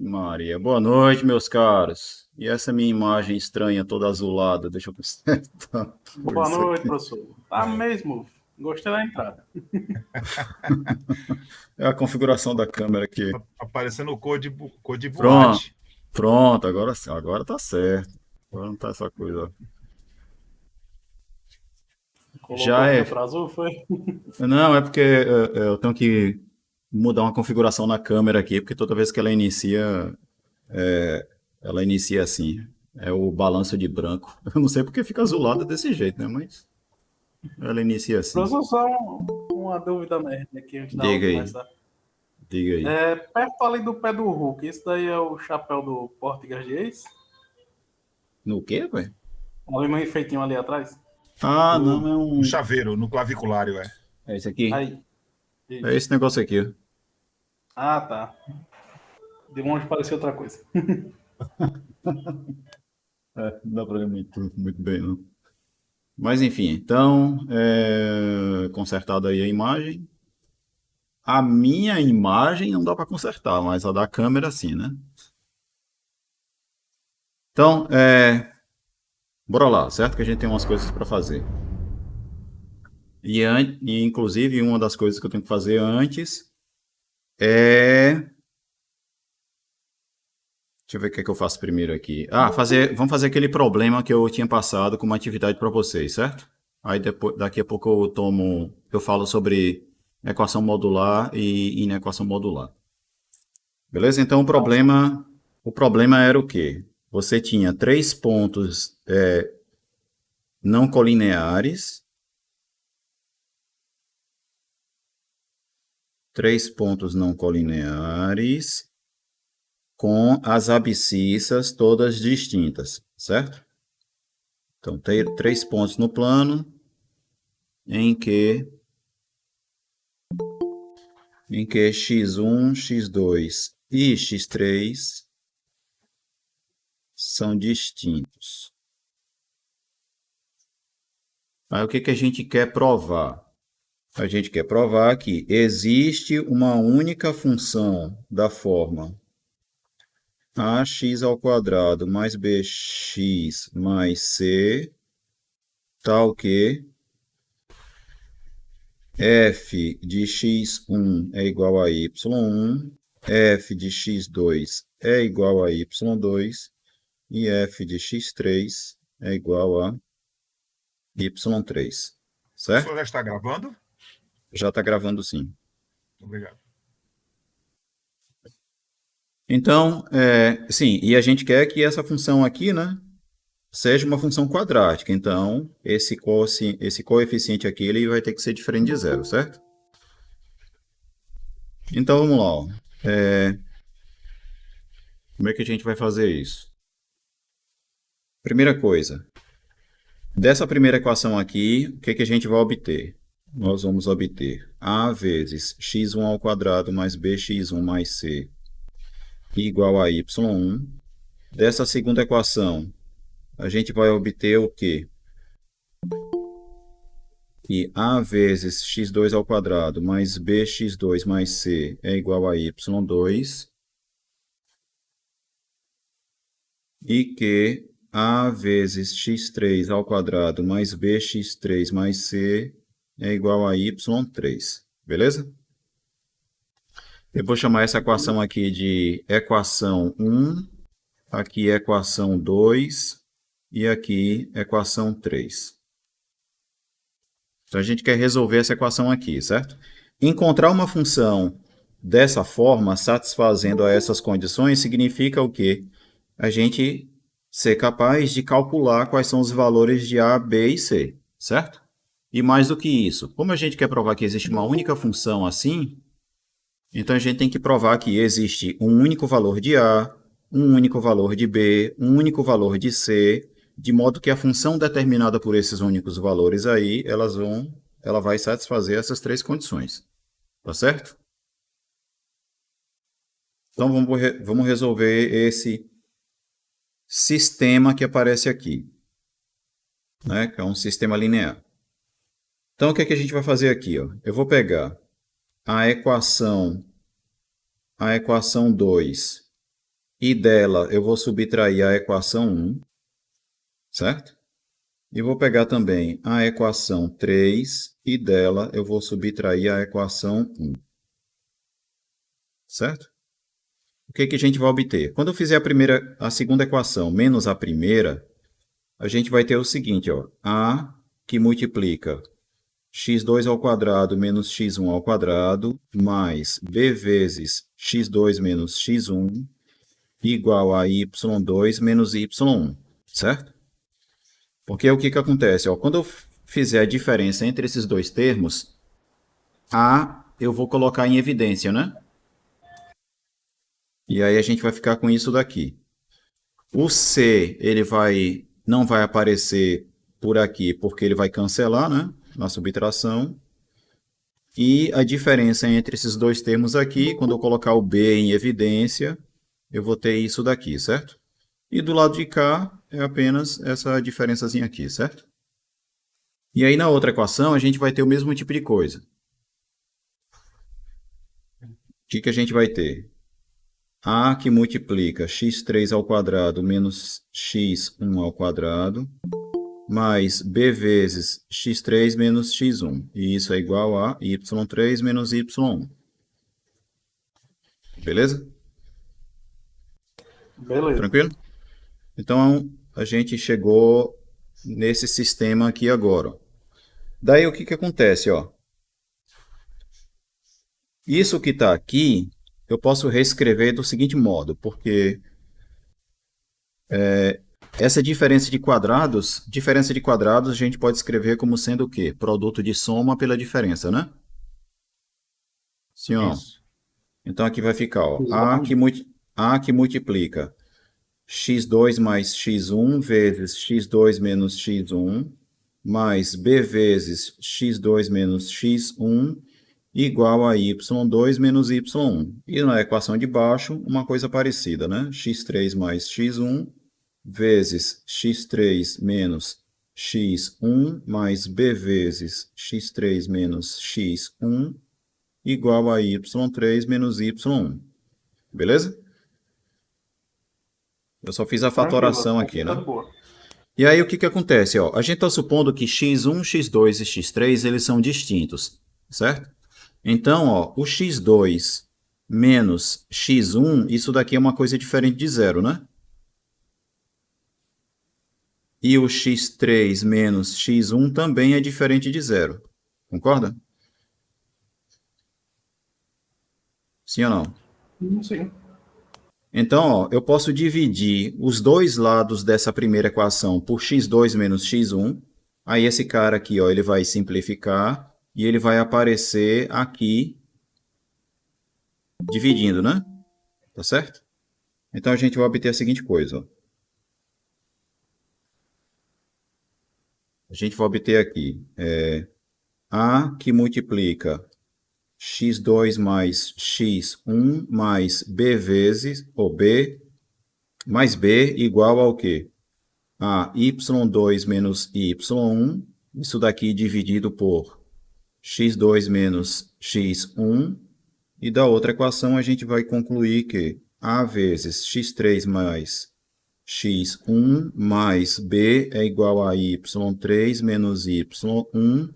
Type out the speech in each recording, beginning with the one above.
Maria, boa noite, meus caros. E essa minha imagem estranha, toda azulada, deixa eu consertar Boa isso noite, aqui. professor. Tá mesmo. Gostei da entrada. É a configuração da câmera aqui. Aparecendo cor de Pronto, boate. pronto, agora sim, agora tá certo. Agora não tá essa coisa. Colocou Já o é. filtro azul, foi? Não, é porque eu tenho que mudar uma configuração na câmera aqui, porque toda vez que ela inicia assim. É o balanço de branco. Eu não sei porque fica azulada desse jeito, né? Mas ela inicia assim. Professor, só uma dúvida merda aqui antes da aula Diga aí, começar. diga aí. Perto ali do pé do Hulk, isso daí é o chapéu do Português de Ace? No quê, velho? Ali no enfeitinho ali atrás? Ah, não, é No um. chaveiro, no claviculário, é. É esse aqui. Aí, É isso. esse negócio aqui, ó. Ah, tá. De longe parecia outra coisa. É, não dá pra ler muito bem, não. Mas enfim, então, consertada aí a imagem. A minha imagem não dá pra consertar, mas a da câmera sim, né? Então, bora lá, certo? Que a gente tem umas coisas pra fazer. E inclusive, uma das coisas que eu tenho que fazer antes é. Deixa eu ver o que é que eu faço primeiro aqui. Vamos fazer aquele problema que eu tinha passado com uma atividade para vocês, certo? Aí depois, daqui a pouco eu falo sobre equação modular e inequação modular. Beleza? Então o problema era o quê? Você tinha três pontos não colineares, com as abscissas todas distintas, certo? Então, tem três pontos no plano em que x1, x2 e x3 são distintos. Aí o que a gente quer provar? A gente quer provar que existe uma única função da forma ax ao quadrado mais bx mais c, tal que f de x1 é igual a y1, f de x2 é igual a y2 e f de x3 é igual a y3, O senhor certo? já está gravando? Já está gravando sim. Obrigado. Então, sim, e a gente quer que essa função aqui, né, seja uma função quadrática. Então, esse coeficiente aqui ele vai ter que ser diferente de zero, certo? Então, vamos lá. Ó. Como é que a gente vai fazer isso? Primeira coisa, dessa primeira equação aqui, o que a gente vai obter? Nós vamos obter a vezes x1 ao quadrado mais bx1 mais c igual a y1. Dessa segunda equação, a gente vai obter o quê? Que a vezes x2 ao quadrado mais bx2 mais c é igual a y2. E que a vezes x3 ao quadrado mais bx3 mais c é igual a y3. Beleza? Eu vou chamar essa equação aqui de equação 1, aqui equação 2 e aqui equação 3. Então a gente quer resolver essa equação aqui, certo? Encontrar uma função dessa forma, satisfazendo a essas condições, significa o quê? A gente ser capaz de calcular quais são os valores de A, B e C, certo? E mais do que isso, como a gente quer provar que existe uma única função assim, então a gente tem que provar que existe um único valor de A, um único valor de B, um único valor de C, de modo que a função determinada por esses únicos valores aí, ela vai satisfazer essas três condições. Tá certo? Então vamos resolver esse sistema que aparece aqui, né? Que é um sistema linear. Então o que é que a gente vai fazer aqui, ó? Eu vou pegar a equação 2 e dela eu vou subtrair a equação 1, certo? E vou pegar também a equação 3 e dela eu vou subtrair a equação 1. Certo? O que que a gente vai obter? Quando eu fizer a segunda equação menos a primeira, a gente vai ter o seguinte, ó, A que multiplica x2 ao quadrado menos x1 ao quadrado mais b vezes x2 menos x1 igual a y2 menos y1, certo? Porque o que que acontece? Ó, quando eu fizer a diferença entre esses dois termos, A eu vou colocar em evidência, né? E aí a gente vai ficar com isso daqui. O C, não vai aparecer por aqui, porque ele vai cancelar, né? Na subtração. E a diferença entre esses dois termos aqui, quando eu colocar o B em evidência, eu vou ter isso daqui, certo? E do lado de cá é apenas essa diferençazinha aqui, certo? E aí na outra equação a gente vai ter o mesmo tipo de coisa. O que que a gente vai ter? A que multiplica x3 ao quadrado menos x1 ao quadrado, mais b vezes x3 menos x1. E isso é igual a y3 menos y1. Beleza? Beleza. Tranquilo? Então, a gente chegou nesse sistema aqui agora. Daí, o que que acontece? Ó? Isso que está aqui, eu posso reescrever do seguinte modo, porque essa diferença de quadrados a gente pode escrever como sendo o quê? Produto de soma pela diferença, né? Sim ou não? Isso. Então aqui vai ficar, ó, Exatamente. A que multiplica x2 mais x1 vezes x2 menos x1 mais b vezes x2 menos x1 igual a y2 menos y1. E na equação de baixo, uma coisa parecida, né? x3 mais x1 vezes x3 menos x1 mais b vezes x3 menos x1 igual a y3 menos y1. Beleza? Eu só fiz a Tranquilo. fatoração Aqui aqui, tá né? de boa. E aí o que que acontece? Ó? A gente está supondo que x1, x2 e x3 eles são distintos, certo? Então, ó, o x2 menos x1, isso daqui é uma coisa diferente de zero, né? E o x3 menos x1 também é diferente de zero. Concorda? Sim ou não? Sim. Então, ó, eu posso dividir os dois lados dessa primeira equação por x2 menos x1. Aí esse cara aqui, ó, ele vai simplificar e ele vai aparecer aqui dividindo, né? Tá certo? Então a gente vai obter a seguinte coisa, ó. A gente vai obter aqui A que multiplica x2 mais x1 mais b vezes, ou b, mais b igual ao quê? A y2 menos y1, isso daqui dividido por x2 menos x1, e da outra equação a gente vai concluir que A vezes x3 mais x1 mais b é igual a y3 menos y1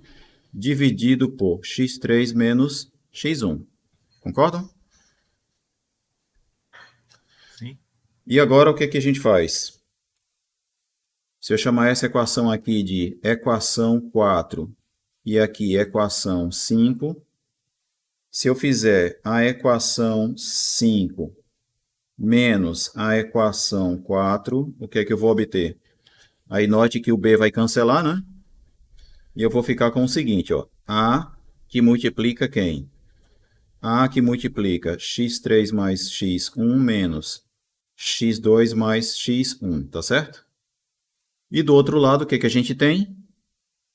dividido por x3 menos x1. Concordam? Sim. E agora o que que a gente faz? Se eu chamar essa equação aqui de equação 4 e aqui equação 5. Se eu fizer a equação 5 menos a equação 4, o que é que eu vou obter? Aí note que o b vai cancelar, né? E eu vou ficar com o seguinte, ó. A que multiplica quem? A que multiplica x3 mais x1 menos x2 mais x1, tá certo? E do outro lado, o que que a gente tem?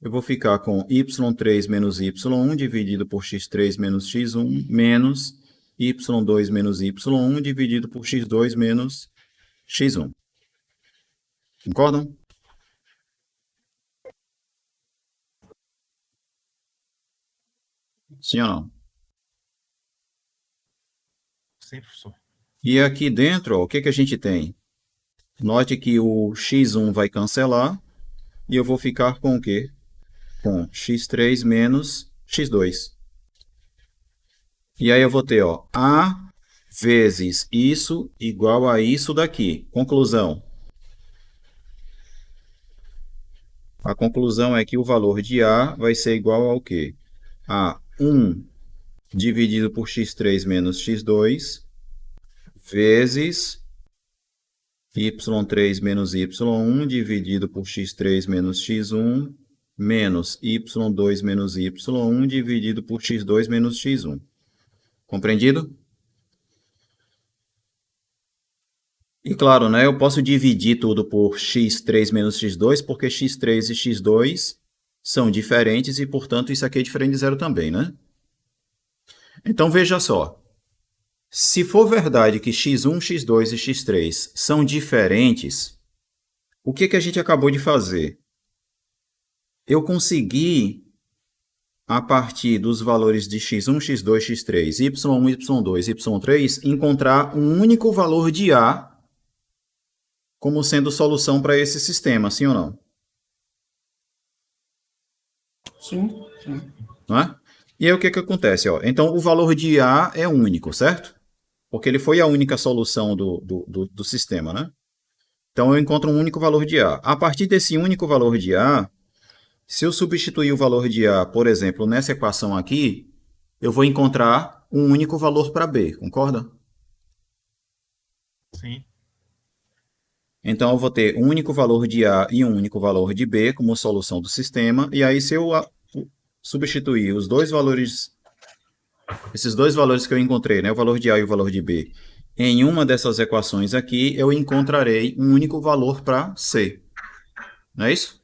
Eu vou ficar com y3 menos y1 dividido por x3 menos x1 menos y2 menos y1 dividido por x2 menos x1. Concordam? Sim ou não? Sim, professor. E aqui dentro, ó, o que que a gente tem? Note que o x1 vai cancelar e eu vou ficar com o quê? Com x3 menos x2. E aí eu vou ter, ó, a vezes isso igual a isso daqui. Conclusão. A conclusão é que o valor de A vai ser igual ao quê? A 1 dividido por x3 menos x2 vezes y3 menos y1 dividido por x3 menos x1 menos y2 menos y1 dividido por x2 menos x1. Compreendido? E claro, né, eu posso dividir tudo por x3 menos x2, porque x3 e x2 são diferentes e, portanto, isso aqui é diferente de zero também, né? Então, veja só. Se for verdade que x1, x2 e x3 são diferentes, o que que a gente acabou de fazer? Eu consegui, a partir dos valores de x1, x2, x3, y1, y2, y3, encontrar um único valor de A como sendo solução para esse sistema, sim ou não? Sim, sim. Não é? E aí o que que acontece? Ó? Então, o valor de A é único, certo? Porque ele foi a única solução do sistema, né? Então, eu encontro um único valor de A. A partir desse único valor de A, se eu substituir o valor de A, por exemplo, nessa equação aqui, eu vou encontrar um único valor para B, concorda? Sim. Então, eu vou ter um único valor de A e um único valor de B como solução do sistema. E aí, se eu substituir os dois valores, esses dois valores que eu encontrei, né, o valor de A e o valor de B, em uma dessas equações aqui, eu encontrarei um único valor para C. Não é isso?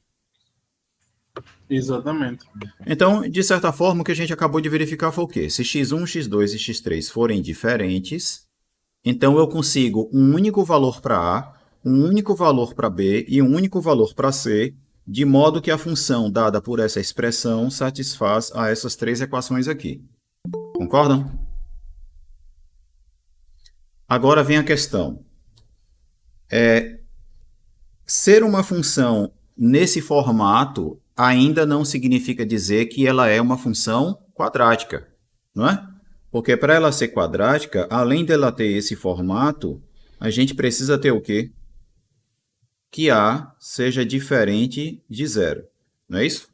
Exatamente. Então, de certa forma, o que a gente acabou de verificar foi o quê? Se x1, x2 e x3 forem diferentes, então eu consigo um único valor para A, um único valor para B e um único valor para C, de modo que a função dada por essa expressão satisfaz a essas três equações aqui. Concordam? Agora vem a questão. Ser uma função nesse formato ainda não significa dizer que ela é uma função quadrática, não é? Porque para ela ser quadrática, além dela ter esse formato, a gente precisa ter o quê? Que A seja diferente de zero, não é isso?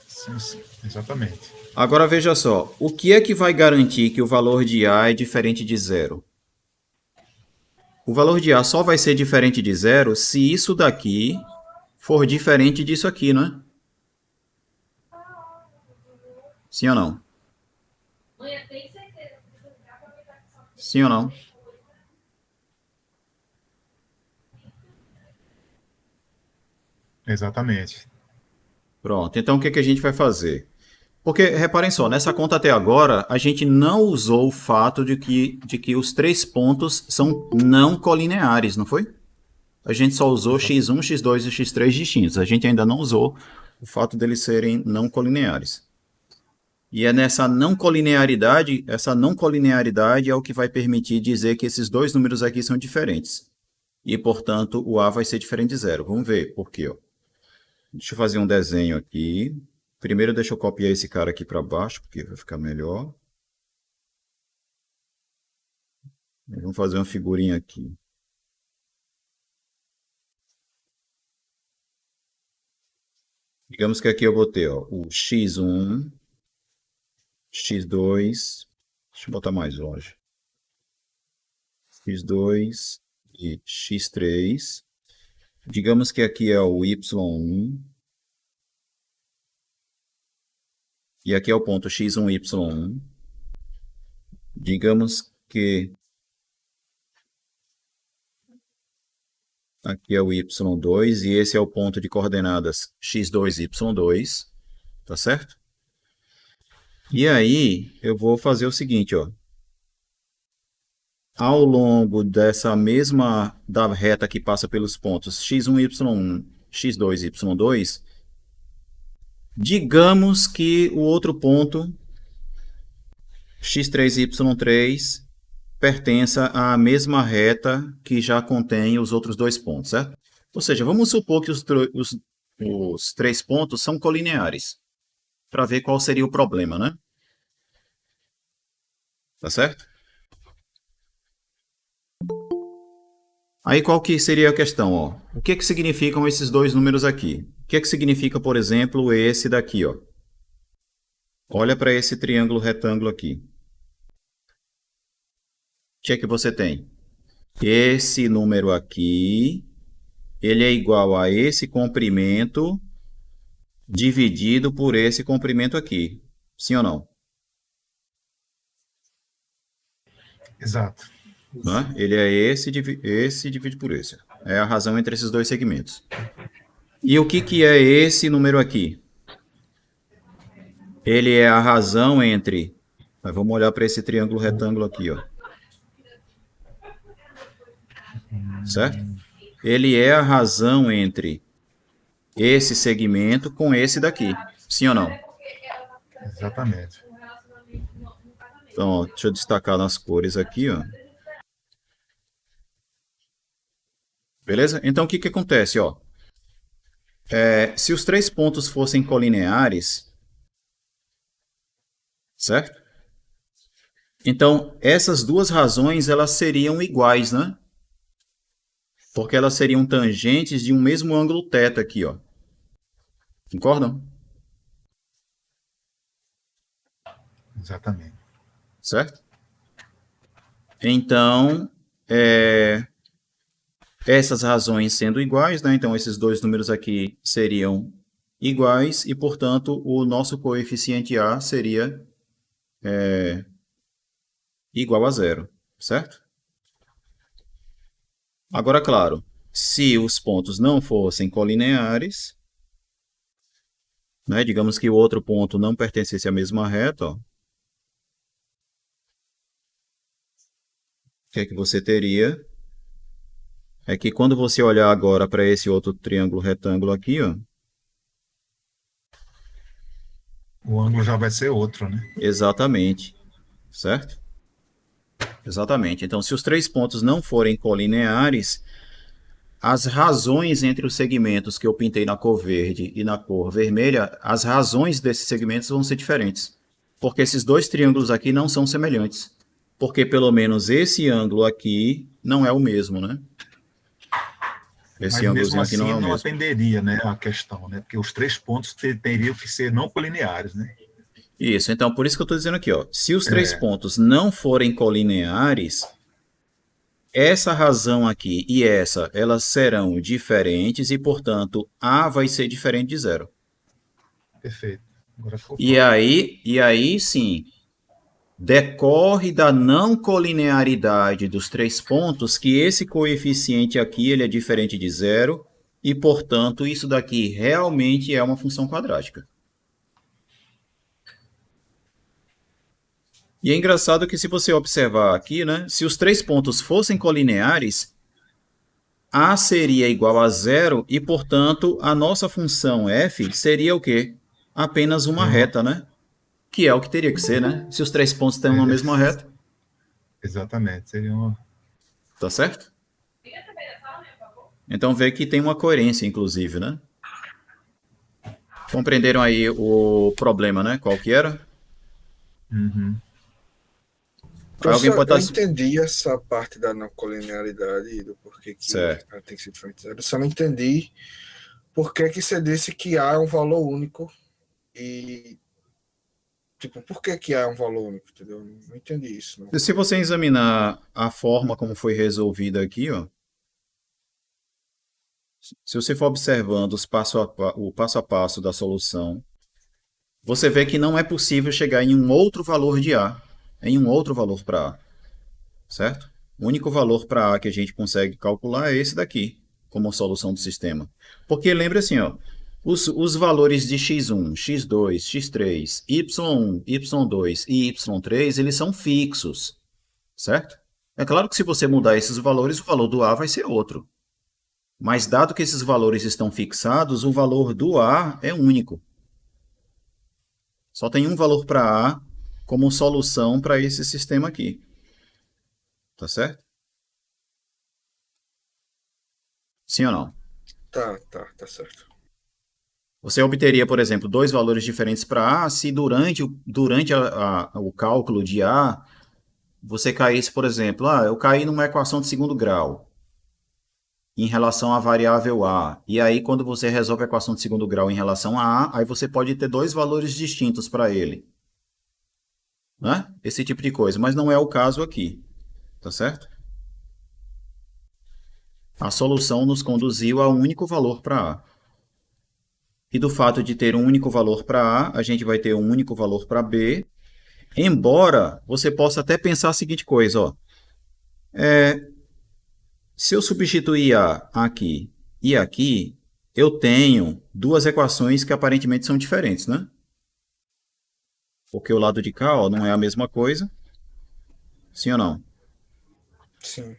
Sim, sim. Exatamente. Agora veja só, o que é que vai garantir que o valor de A é diferente de zero? O valor de A só vai ser diferente de zero se isso daqui for diferente disso aqui, não é? Sim ou não? Sim ou não? Exatamente. Pronto, então o que que a gente vai fazer? Porque, reparem só, nessa conta até agora, a gente não usou o fato de que os três pontos são não colineares, não foi? A gente só usou x1, x2 e x3 distintos. A gente ainda não usou o fato deles serem não colineares. E é nessa não colinearidade, essa não colinearidade é o que vai permitir dizer que esses dois números aqui são diferentes. E, portanto, o A vai ser diferente de zero. Vamos ver por quê, ó. Deixa eu fazer um desenho aqui. Primeiro, deixa eu copiar esse cara aqui para baixo, porque vai ficar melhor. Vamos fazer uma figurinha aqui. Digamos que aqui eu vou ter ó, o x1, x2, deixa eu botar mais longe, x2 e x3. Digamos que aqui é o y1 e aqui é o ponto x1, y1. Digamos que aqui é o y2 e esse é o ponto de coordenadas x2, y2, tá certo? E aí eu vou fazer o seguinte, ó. Ao longo dessa mesma da reta que passa pelos pontos x1, y1, x2, y2, digamos que o outro ponto x3, y3 pertença à mesma reta que já contém os outros dois pontos, certo? Ou seja, vamos supor que os três pontos são colineares, para ver qual seria o problema, né? Tá certo? Aí qual que seria a questão, ó? O que significam esses dois números aqui? O que significa, por exemplo, esse daqui, ó? Olha para esse triângulo retângulo aqui. O que é que você tem? Esse número aqui, ele é igual a esse comprimento dividido por esse comprimento aqui. Sim ou não? Exato. Né? Ele é esse divide por esse. É a razão entre esses dois segmentos. E o que é esse número aqui? Ele é a razão entre... Vamos olhar para esse triângulo retângulo aqui, ó. Certo? Ele é a razão entre esse segmento com esse daqui. Sim ou não? Exatamente. Então, ó, deixa eu destacar nas cores aqui, ó. Beleza? Então, o que acontece, ó? Se os três pontos fossem colineares, certo? Então, essas duas razões, elas seriam iguais, né? Porque elas seriam tangentes de um mesmo ângulo θ aqui, ó. Concordam? Exatamente. Certo? Então, essas razões sendo iguais, né? Então, esses dois números aqui seriam iguais e, portanto, o nosso coeficiente A seria igual a zero, certo? Agora, claro, se os pontos não fossem colineares, né? Digamos que o outro ponto não pertencesse à mesma reta, ó. O que é que você teria? É que quando você olhar agora para esse outro triângulo retângulo aqui, ó, O ângulo já vai ser outro, né? exatamente, certo? Exatamente. Então, se os três pontos não forem colineares, as razões entre os segmentos que eu pintei na cor verde e na cor vermelha, as razões desses segmentos vão ser diferentes. Porque esses dois triângulos aqui não são semelhantes. Porque pelo menos esse ângulo aqui não é o mesmo, né? Esse Mas mesmo ângulozinho assim aqui não é o não mesmo. atenderia, né, a questão, né? Porque os três pontos teriam que ser não colineares, né? Isso, então por isso que eu estou dizendo aqui, ó, se os três pontos não forem colineares, essa razão aqui e essa, elas serão diferentes e, portanto, A vai ser diferente de zero. Perfeito. Agora ficou E aí sim, decorre da não colinearidade dos três pontos que esse coeficiente aqui ele é diferente de zero e, portanto, isso daqui realmente é uma função quadrática. E é engraçado que se você observar aqui, né, se os três pontos fossem colineares, A seria igual a zero e, portanto, a nossa função f seria o quê? Apenas uma reta, né? Que é o que teria que ser, né? Se os três pontos estão na mesma reta. Exatamente. Seria uma... Tá certo? Então vê que tem uma coerência, inclusive, né? Compreenderam aí o problema, né? Qual que era? Uhum. Alguém pode Eu estar... entendi essa parte da não colinearidade e do porquê que Certo. ela tem que ser diferente. Eu só não entendi por que que você disse que A é um valor único? E, tipo, por que que A é um valor único, entendeu? Não entendi isso, não. Se você examinar a forma como foi resolvida aqui, ó, se você for observando o passo a passo da solução, você vê que não é possível chegar em um outro valor de A, em um outro valor para A, certo? O único valor para A que a gente consegue calcular é esse daqui, como solução do sistema. Porque lembra assim, ó, os valores de x1, x2, x3, y1, y2 e y3, eles são fixos, certo? É claro que se você mudar esses valores, o valor do A vai ser outro. Mas dado que esses valores estão fixados, o valor do A é único. Só tem um valor para A como solução para esse sistema aqui. Tá certo? Sim ou não? Tá certo. Você obteria, por exemplo, dois valores diferentes para A se durante o cálculo de A você caísse, por exemplo, eu caí numa equação de segundo grau em relação à variável A. E aí, quando você resolve a equação de segundo grau em relação a A, aí você pode ter dois valores distintos para ele. Né? Esse tipo de coisa. Mas não é o caso aqui. Tá certo? A solução nos conduziu a um único valor para A. E do fato de ter um único valor para A, a gente vai ter um único valor para B. Embora você possa até pensar a seguinte coisa, ó. Se eu substituir A aqui e aqui, eu tenho duas equações que aparentemente são diferentes, né? Porque o lado de cá, ó, não é a mesma coisa. Sim ou não? Sim.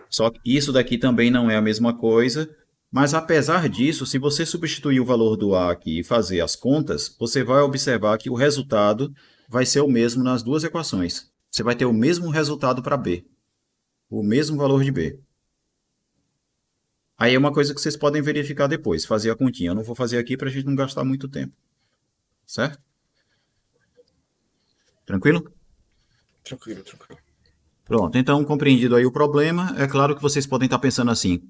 Só que isso daqui também não é a mesma coisa. Mas apesar disso, se você substituir o valor do A aqui e fazer as contas, você vai observar que o resultado vai ser o mesmo nas duas equações. Você vai ter o mesmo resultado para B. O mesmo valor de B. Aí é uma coisa que vocês podem verificar depois, fazer a continha. Eu não vou fazer aqui para a gente não gastar muito tempo. Certo? Tranquilo? Tranquilo. Pronto, então compreendido aí o problema, é claro que vocês podem estar pensando assim,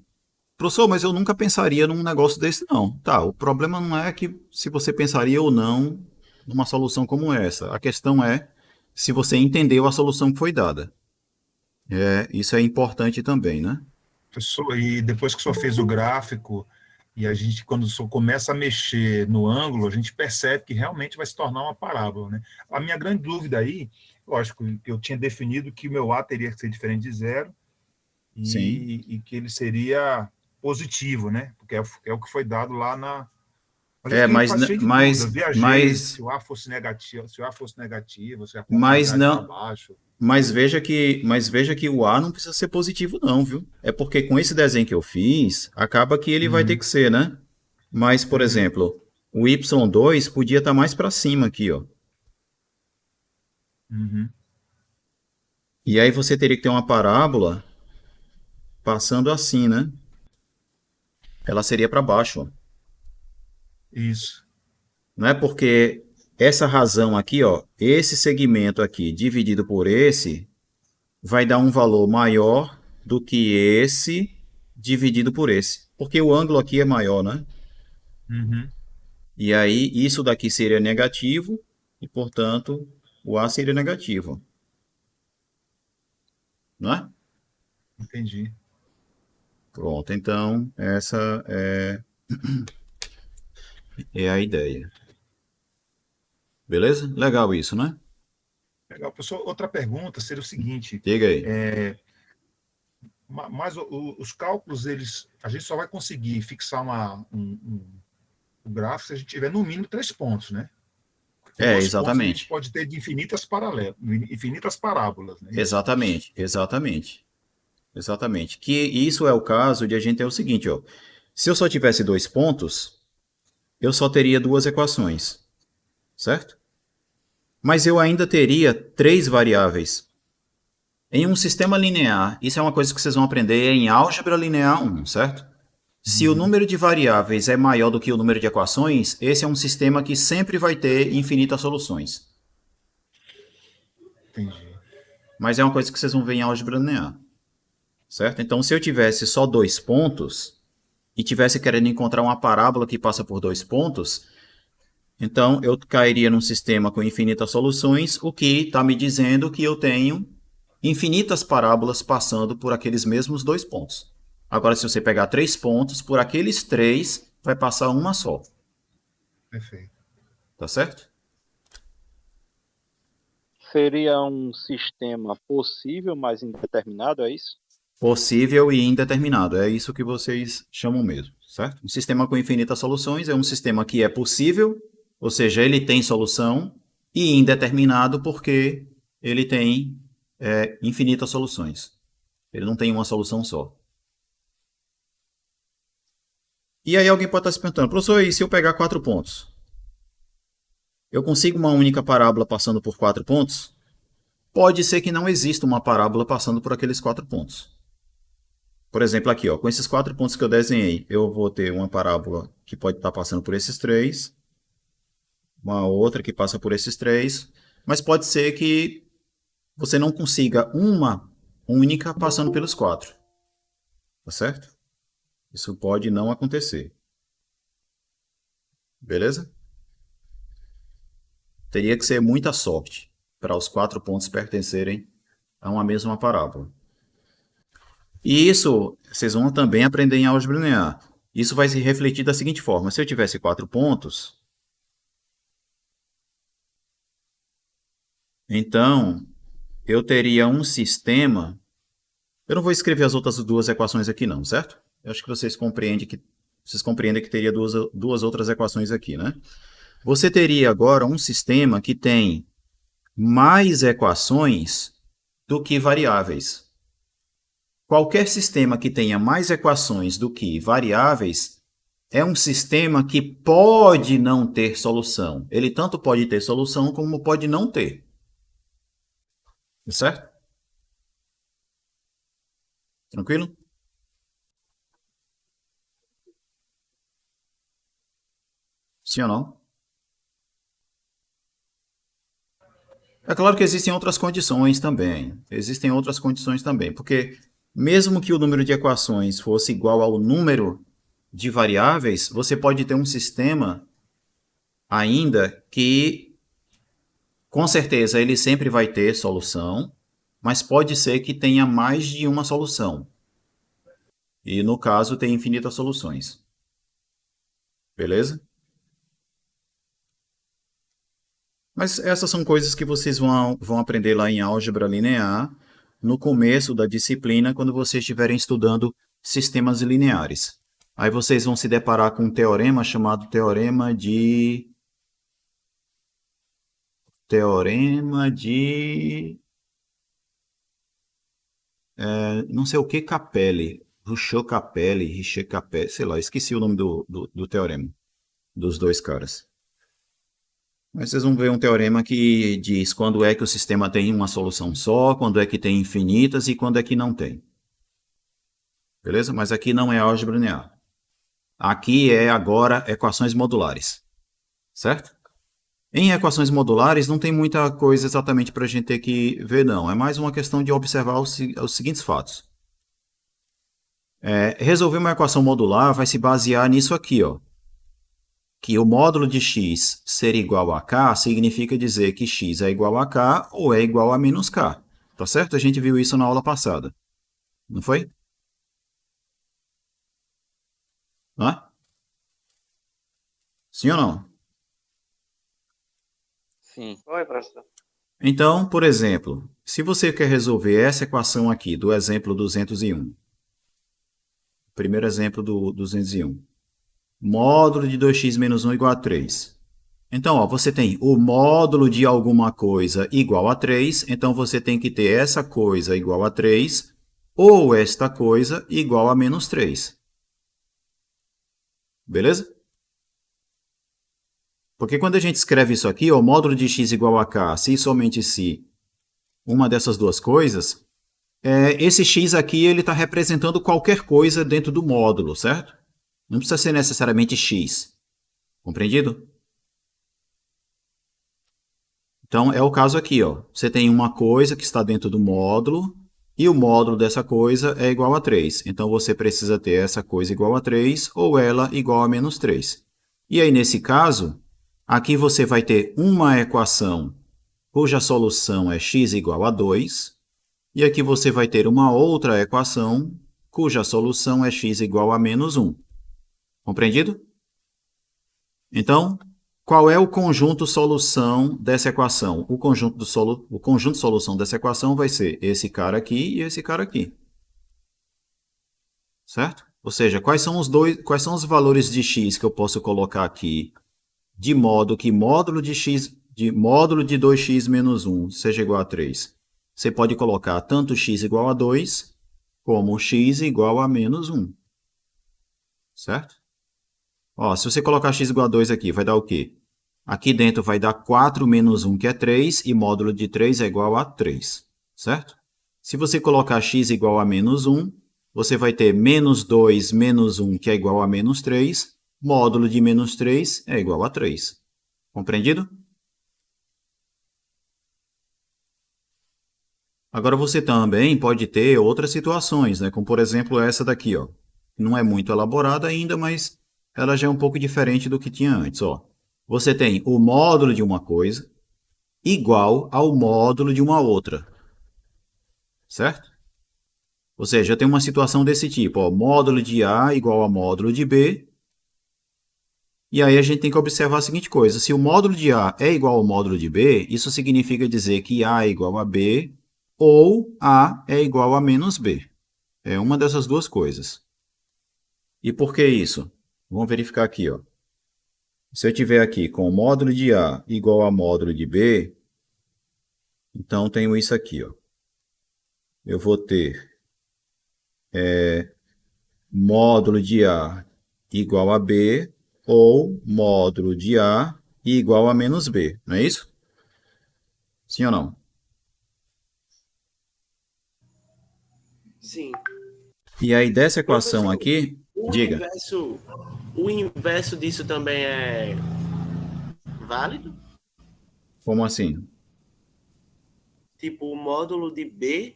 professor, mas eu nunca pensaria num negócio desse não. Tá, o problema não é que se você pensaria ou não numa solução como essa. A questão é se você entendeu a solução que foi dada. Isso é importante também, né? Professor, e depois que o senhor fez o gráfico, e a gente, quando o senhor começa a mexer no ângulo, a gente percebe que realmente vai se tornar uma parábola, né? A minha grande dúvida aí, lógico, eu tinha definido que o meu A teria que ser diferente de zero Sim. e que ele seria positivo, né? Porque é o que foi dado lá na... Mas eu fiquei Mas, cheio de dúvidas, viajei mas, se o A fosse negativo, se a conta mas terminasse para não, baixo. mas veja que o A não precisa ser positivo não, viu? É porque com esse desenho que eu fiz, acaba que ele vai ter que ser, né? Mas, por exemplo, o y2 podia estar mais para cima aqui, ó. Uhum. E aí você teria que ter uma parábola passando assim, né? Ela seria para baixo, ó. Isso. Não é porque essa razão aqui, ó, esse segmento aqui dividido por esse vai dar um valor maior do que esse dividido por esse. Porque o ângulo aqui é maior, né? Uhum. E aí isso daqui seria negativo e, portanto, o A seria negativo. Não é? Entendi. Pronto, então essa é a ideia. Beleza? Legal isso, né? Legal. Professor, outra pergunta seria o seguinte: Diga aí. mas os cálculos, a gente só vai conseguir fixar um gráfico se a gente tiver no mínimo 3 pontos, né? Porque 2 pontos a gente Exatamente. pode ter de infinitas parábolas, né? Isso. Exatamente. Que isso é o caso de a gente ter o seguinte, ó. Se eu só tivesse 2 pontos, eu só teria duas equações, certo? Mas eu ainda teria três variáveis. Em um sistema linear, isso é uma coisa que vocês vão aprender em álgebra linear 1, certo? Se o número de variáveis é maior do que o número de equações, esse é um sistema que sempre vai ter infinitas soluções. Entendi. Mas é uma coisa que vocês vão ver em álgebra linear, certo? Então, se eu tivesse só 2 pontos, e tivesse querendo encontrar uma parábola que passa por 2 pontos, então eu cairia num sistema com infinitas soluções, o que está me dizendo que eu tenho infinitas parábolas passando por aqueles mesmos 2 pontos. Agora, se você pegar 3 pontos, por aqueles 3, vai passar uma só. Perfeito. Tá certo? Seria um sistema possível, mas indeterminado, é isso? Possível e indeterminado. É isso que vocês chamam mesmo, certo? Um sistema com infinitas soluções é um sistema que é possível, ou seja, ele tem solução, e indeterminado porque ele tem infinitas soluções. Ele não tem uma solução só. E aí alguém pode estar se perguntando, professor, e se eu pegar 4 pontos? Eu consigo uma única parábola passando por 4 pontos? Pode ser que não exista uma parábola passando por aqueles 4 pontos. Por exemplo, aqui, ó, com esses 4 pontos que eu desenhei, eu vou ter uma parábola que pode estar passando por esses 3, uma outra que passa por esses 3, mas pode ser que você não consiga uma única passando pelos 4. Tá certo? Isso pode não acontecer. Beleza? Teria que ser muita sorte para os 4 pontos pertencerem a uma mesma parábola. E isso vocês vão também aprender em álgebra linear. Isso vai se refletir da seguinte forma: se eu tivesse 4 pontos, então eu teria um sistema. Eu não vou escrever as outras 2 equações aqui não, certo? Eu acho que vocês compreendem que teria duas outras equações aqui, né? Você teria agora um sistema que tem mais equações do que variáveis. Qualquer sistema que tenha mais equações do que variáveis é um sistema que pode não ter solução. Ele tanto pode ter solução como pode não ter. Certo? Tranquilo? Sim ou não? É claro que existem outras condições também. Existem outras condições também, porque mesmo que o número de equações fosse igual ao número de variáveis, você pode ter um sistema ainda que, com certeza, ele sempre vai ter solução, mas pode ser que tenha mais de uma solução. E, no caso, tem infinitas soluções. Beleza? Mas essas são coisas que vocês vão aprender lá em álgebra linear, no começo da disciplina, quando vocês estiverem estudando sistemas lineares. Aí vocês vão se deparar com um teorema chamado teorema de não sei o que Capelli, Richer Capelli, sei lá, esqueci o nome do teorema, dos 2 caras. Mas vocês vão ver um teorema que diz quando é que o sistema tem uma solução só, quando é que tem infinitas e quando é que não tem. Beleza? Mas aqui não é álgebra linear. Aqui é agora equações modulares. Certo? Em equações modulares não tem muita coisa exatamente para a gente ter que ver, não. É mais uma questão de observar os seguintes fatos. Resolver uma equação modular vai se basear nisso aqui, ó. Que o módulo de x ser igual a k significa dizer que x é igual a k ou é igual a menos k. Tá certo? A gente viu isso na aula passada. Não foi? Hã? Sim ou não? Sim. Oi, professor. Então, por exemplo, se você quer resolver essa equação aqui do exemplo 201, primeiro exemplo do 201, módulo de 2x menos 1 igual a 3. Então, ó, você tem o módulo de alguma coisa igual a 3, então você tem que ter essa coisa igual a 3, ou esta coisa igual a menos 3. Beleza? Porque quando a gente escreve isso aqui, o módulo de x igual a k, se e somente se uma dessas duas coisas, esse x aqui ele está representando qualquer coisa dentro do módulo, certo? Não precisa ser necessariamente x. Compreendido? Então, é o caso aqui, ó. Você tem uma coisa que está dentro do módulo, e o módulo dessa coisa é igual a 3. Então, você precisa ter essa coisa igual a 3 ou ela igual a menos 3. E aí, nesse caso, aqui você vai ter uma equação cuja solução é x igual a 2. E aqui você vai ter uma outra equação cuja solução é x igual a menos 1. Compreendido? Então, qual é o conjunto solução dessa equação? O conjunto solução dessa equação vai ser esse cara aqui e esse cara aqui. Certo? Ou seja, quais são os valores de x que eu posso colocar aqui de modo que módulo de 2x menos 1 seja igual a 3? Você pode colocar tanto x igual a 2 como x igual a menos 1. Certo? Ó, se você colocar x igual a 2 aqui, vai dar o quê? Aqui dentro vai dar 4 menos 1, que é 3, e módulo de 3 é igual a 3. Certo? Se você colocar x igual a menos 1, você vai ter menos 2 menos 1, que é igual a menos 3. Módulo de menos 3 é igual a 3. Compreendido? Agora, você também pode ter outras situações, né? Como, por exemplo, essa daqui, ó. Não é muito elaborada ainda, mas ela já é um pouco diferente do que tinha antes, ó. Você tem o módulo de uma coisa igual ao módulo de uma outra. Certo? Ou seja, eu tenho uma situação desse tipo, ó. Módulo de A igual a módulo de B. E aí a gente tem que observar a seguinte coisa. Se o módulo de A é igual ao módulo de B, isso significa dizer que A é igual a B ou A é igual a menos B. É uma dessas duas coisas. E por que isso? Vamos verificar aqui, ó. Se eu tiver aqui com o módulo de A igual a módulo de B, então tenho isso aqui, ó. Eu vou ter módulo de A igual a B ou módulo de A igual a menos B, não é isso? Sim ou não? Sim. E aí, dessa equação Professor, aqui, diga. o inverso disso também é válido? Como assim? Tipo, o módulo de B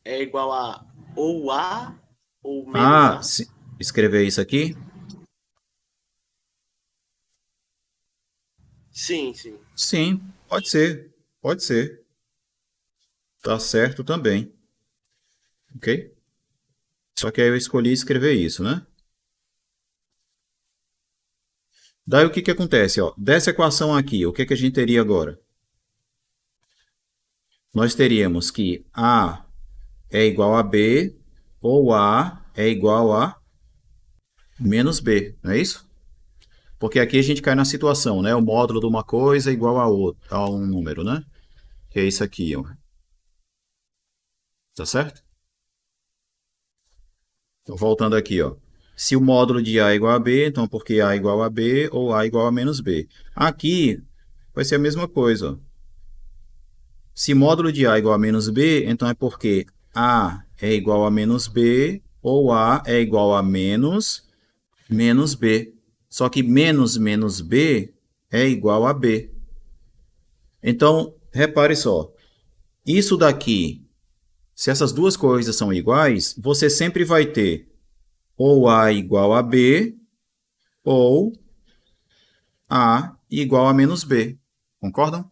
é igual a ou A ou menos Ah, A? escrever isso aqui? Sim, sim. Sim, pode ser. Pode ser. Tá certo também. Ok? Só que aí eu escolhi escrever isso, né? Daí o que que acontece? Ó? Dessa equação aqui, o que que a gente teria agora? Nós teríamos que A é igual a B ou A é igual a menos B, não é isso? Porque aqui a gente cai na situação, né? O módulo de uma coisa é igual a um número, né? Que é isso aqui, ó. Tá certo? Então, voltando aqui, ó. Se o módulo de A é igual a B, então porque A é igual a B ou A é igual a menos B. Aqui vai ser a mesma coisa, ó. Se módulo de A é igual a menos B, então é porque A é igual a menos B ou A é igual a menos B. Só que menos menos B é igual a B. Então, repare só. Isso daqui, se essas duas coisas são iguais, você sempre vai ter ou A igual a B ou A igual a menos B. Concordam?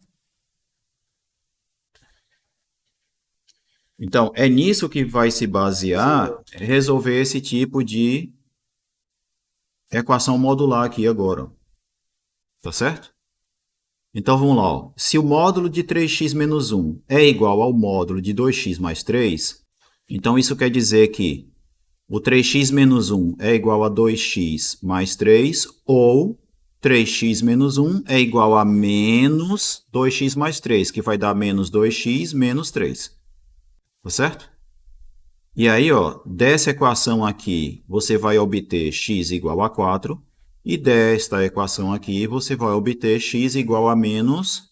Então, é nisso que vai se basear resolver esse tipo de equação modular aqui agora. Tá certo? Então, vamos lá. Ó. Se o módulo de 3x menos 1 é igual ao módulo de 2x mais 3, então isso quer dizer que o 3x menos 1 é igual a 2x mais 3, ou 3x menos 1 é igual a menos 2x mais 3, que vai dar menos 2x menos 3. Tá certo? E aí, ó, dessa equação aqui, você vai obter x igual a 4. E desta equação aqui, você vai obter x igual a menos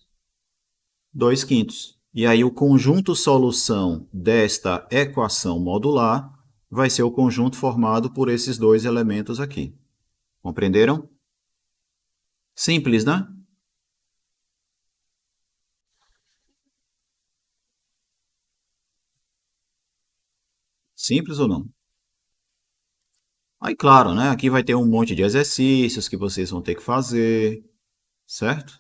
2 quintos. E aí, o conjunto solução desta equação modular vai ser o conjunto formado por esses dois elementos aqui. Compreenderam? Simples, né? Simples ou não? Aí, claro, né? Aqui vai ter um monte de exercícios que vocês vão ter que fazer, certo?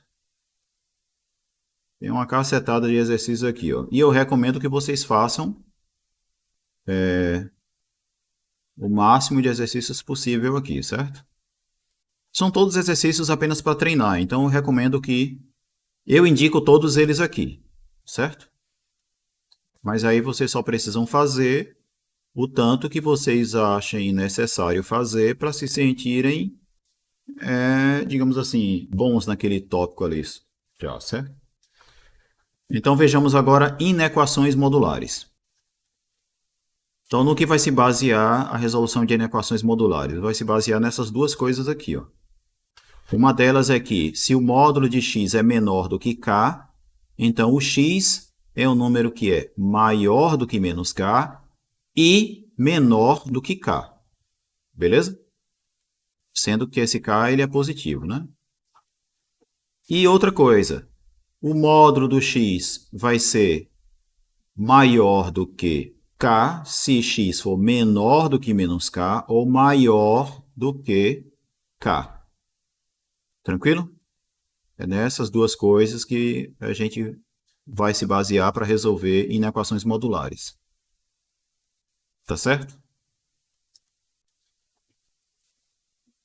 Tem uma cacetada de exercícios aqui, ó. E eu recomendo que vocês façam o máximo de exercícios possível aqui, certo? São todos exercícios apenas para treinar, então eu recomendo que eu indico todos eles aqui, certo? Mas aí vocês só precisam fazer o tanto que vocês achem necessário fazer para se sentirem, digamos assim, bons naquele tópico ali, já, certo? Então vejamos agora inequações modulares. Então, no que vai se basear a resolução de inequações modulares? Vai se basear nessas duas coisas aqui, ó. Uma delas é que, se o módulo de x é menor do que k, então o x é um número que é maior do que menos k e menor do que k. Beleza? Sendo que esse k ele é positivo, né? E outra coisa, o módulo do x vai ser maior do que k se x for menor do que menos k ou maior do que k. Tranquilo? É nessas duas coisas que a gente vai se basear para resolver inequações modulares. Tá certo?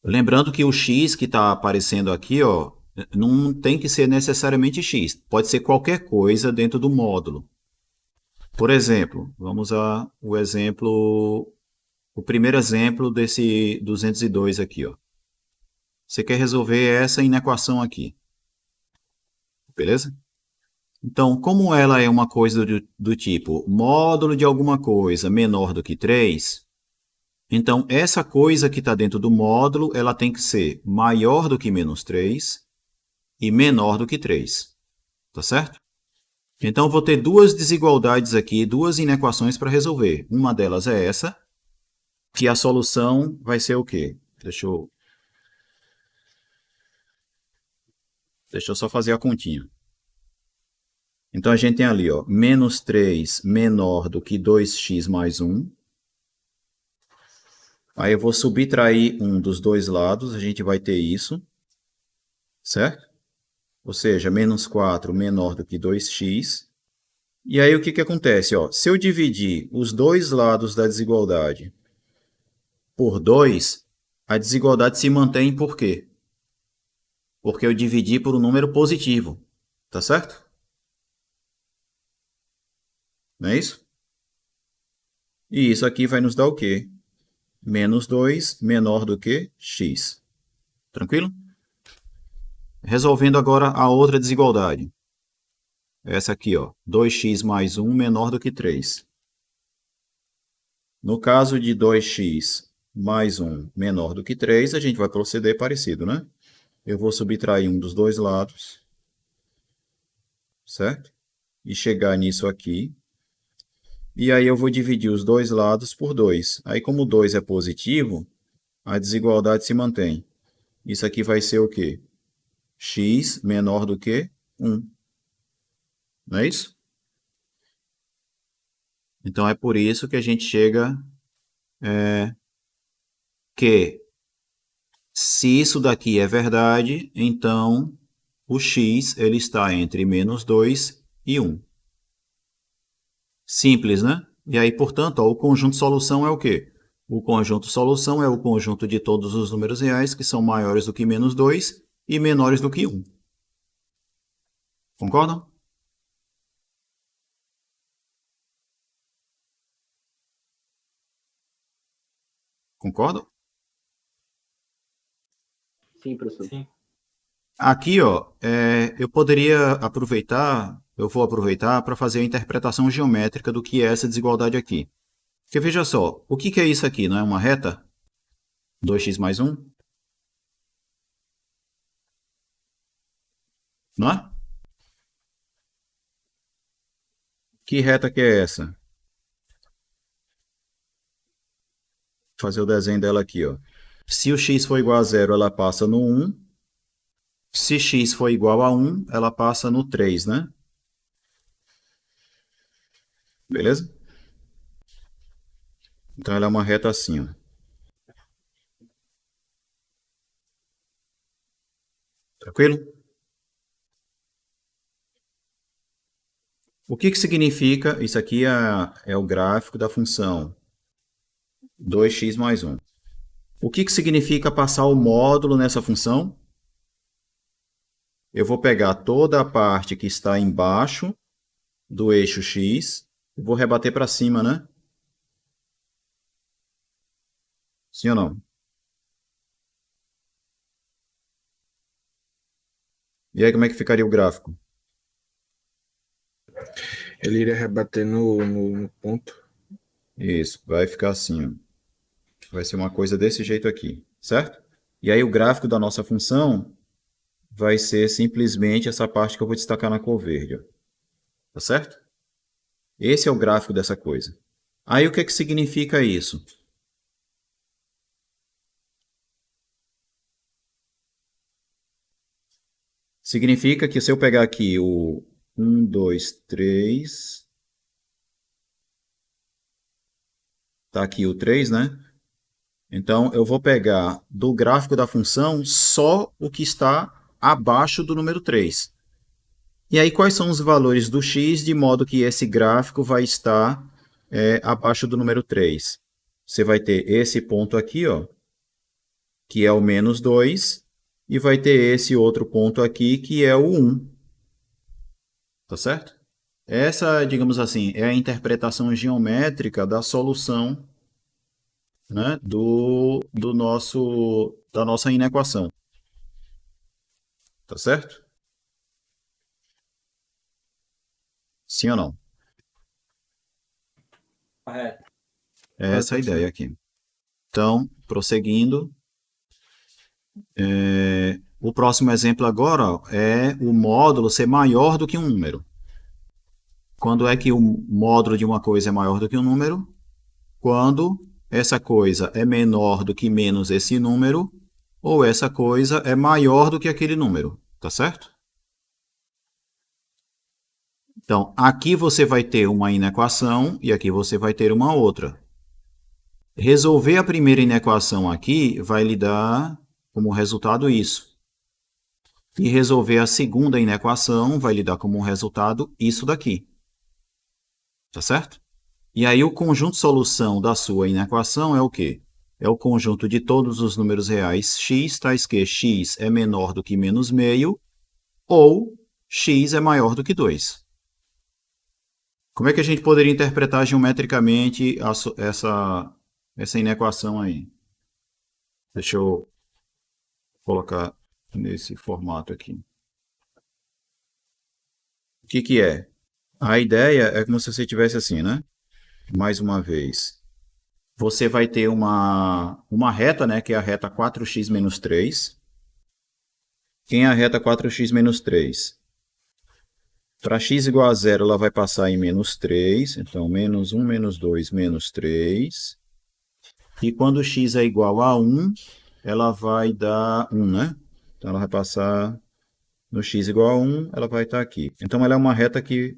Lembrando que o x que está aparecendo aqui, ó, não tem que ser necessariamente x. Pode ser qualquer coisa dentro do módulo. Por exemplo, vamos a o primeiro exemplo desse 202 aqui, ó. Você quer resolver essa inequação aqui. Beleza? Então, como ela é uma coisa do tipo módulo de alguma coisa menor do que 3, então essa coisa que está dentro do módulo, ela tem que ser maior do que menos 3 e menor do que 3. Tá certo? Então, vou ter duas desigualdades aqui, duas inequações para resolver. Uma delas é essa, que a solução vai ser o quê? Deixa eu só fazer a continha. Então, a gente tem ali, ó, menos 3 menor do que 2x mais 1. Aí eu vou subtrair um dos dois lados, a gente vai ter isso, certo? Ou seja, menos 4 menor do que 2x. E aí o que acontece? Ó, se eu dividir os dois lados da desigualdade por 2, a desigualdade se mantém por quê? Porque eu dividi por um número positivo, tá certo? Não é isso? E isso aqui vai nos dar o quê? Menos 2 menor do que x. Tranquilo? Resolvendo agora a outra desigualdade. Essa aqui, ó, 2x mais 1 menor do que 3. No caso de 2x mais 1 menor do que 3, a gente vai proceder parecido, né? Eu vou subtrair um dos dois lados, certo? E chegar nisso aqui. E aí eu vou dividir os dois lados por 2. Aí, como 2 é positivo, a desigualdade se mantém. Isso aqui vai ser o quê? X menor do que 1. Não é isso? Então, é por isso que a gente chega que se isso daqui é verdade, então o x ele está entre menos 2 e 1. Simples, né? E aí, portanto, ó, o conjunto solução é o quê? O conjunto solução é o conjunto de todos os números reais que são maiores do que menos 2 e menores do que 1. Concordam? Concordam? Sim, professor. Sim. Aqui, ó, eu poderia aproveitar, eu vou aproveitar para fazer a interpretação geométrica do que é essa desigualdade aqui. Porque veja só, o que é isso aqui? Não é uma reta? 2x mais 1? Não é? Que reta que é essa? Vou fazer o desenho dela aqui, ó. Se o x for igual a 0, ela passa no 1. Se x for igual a 1, ela passa no 3, né? Beleza? Então ela é uma reta assim, ó. Tranquilo? O que que significa? Isso aqui é o gráfico da função 2x mais 1. O que que significa passar o módulo nessa função? Eu vou pegar toda a parte que está embaixo do eixo x e vou rebater para cima, né? Sim ou não? E aí, como é que ficaria o gráfico? Ele iria rebater no ponto. Isso, vai ficar assim, ó. Vai ser uma coisa desse jeito aqui, certo? E aí o gráfico da nossa função vai ser simplesmente essa parte que eu vou destacar na cor verde, ó. Tá certo? Esse é o gráfico dessa coisa. Aí o que é que significa isso? Significa que se eu pegar aqui o 1, 2, 3... Tá aqui o 3, né? Então, eu vou pegar do gráfico da função só o que está abaixo do número 3. E aí, quais são os valores do x, de modo que esse gráfico vai estar abaixo do número 3? Você vai ter esse ponto aqui, ó, que é o menos 2, e vai ter esse outro ponto aqui, que é o 1. Tá certo? Essa, digamos assim, é a interpretação geométrica da solução, né, da nossa inequação. Tá certo? Sim ou não? Correto. É essa a ideia aqui. Então, prosseguindo, o próximo exemplo agora ó, é o módulo ser maior do que um número. Quando é que o módulo de uma coisa é maior do que um número? Quando essa coisa é menor do que menos esse número, ou essa coisa é maior do que aquele número. Tá certo? Então, aqui você vai ter uma inequação e aqui você vai ter uma outra. Resolver a primeira inequação aqui vai lhe dar como resultado isso. E resolver a segunda inequação vai lhe dar como resultado isso daqui. Tá certo? E aí o conjunto solução da sua inequação é o quê? É o conjunto de todos os números reais x, tais que x é menor do que menos meio, ou x é maior do que 2. Como é que a gente poderia interpretar geometricamente essa inequação aí? Deixa eu colocar nesse formato aqui. O que que é? A ideia é como se você tivesse assim, né? Mais uma vez. Você vai ter uma reta, né? Que é a reta 4x menos 3. Quem é a reta 4x menos 3? Para x igual a zero, ela vai passar em menos 3. Então, menos 1, menos 2, menos 3. E quando x é igual a 1, ela vai dar 1, né? Então, ela vai passar no x igual a 1, ela vai estar aqui. Então, ela é uma reta que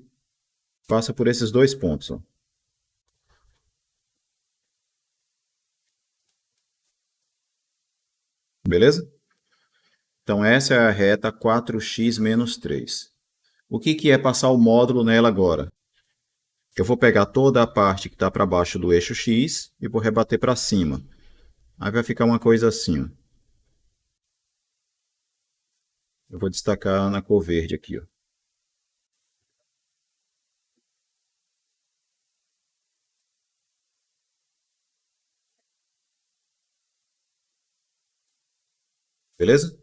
passa por esses dois pontos. Ó. Beleza? Então, essa é a reta 4x menos 3. O que que é passar o módulo nela agora? Eu vou pegar toda a parte que está para baixo do eixo x e vou rebater para cima. Aí vai ficar uma coisa assim. Ó. Eu vou destacar na cor verde aqui. Ó. Beleza?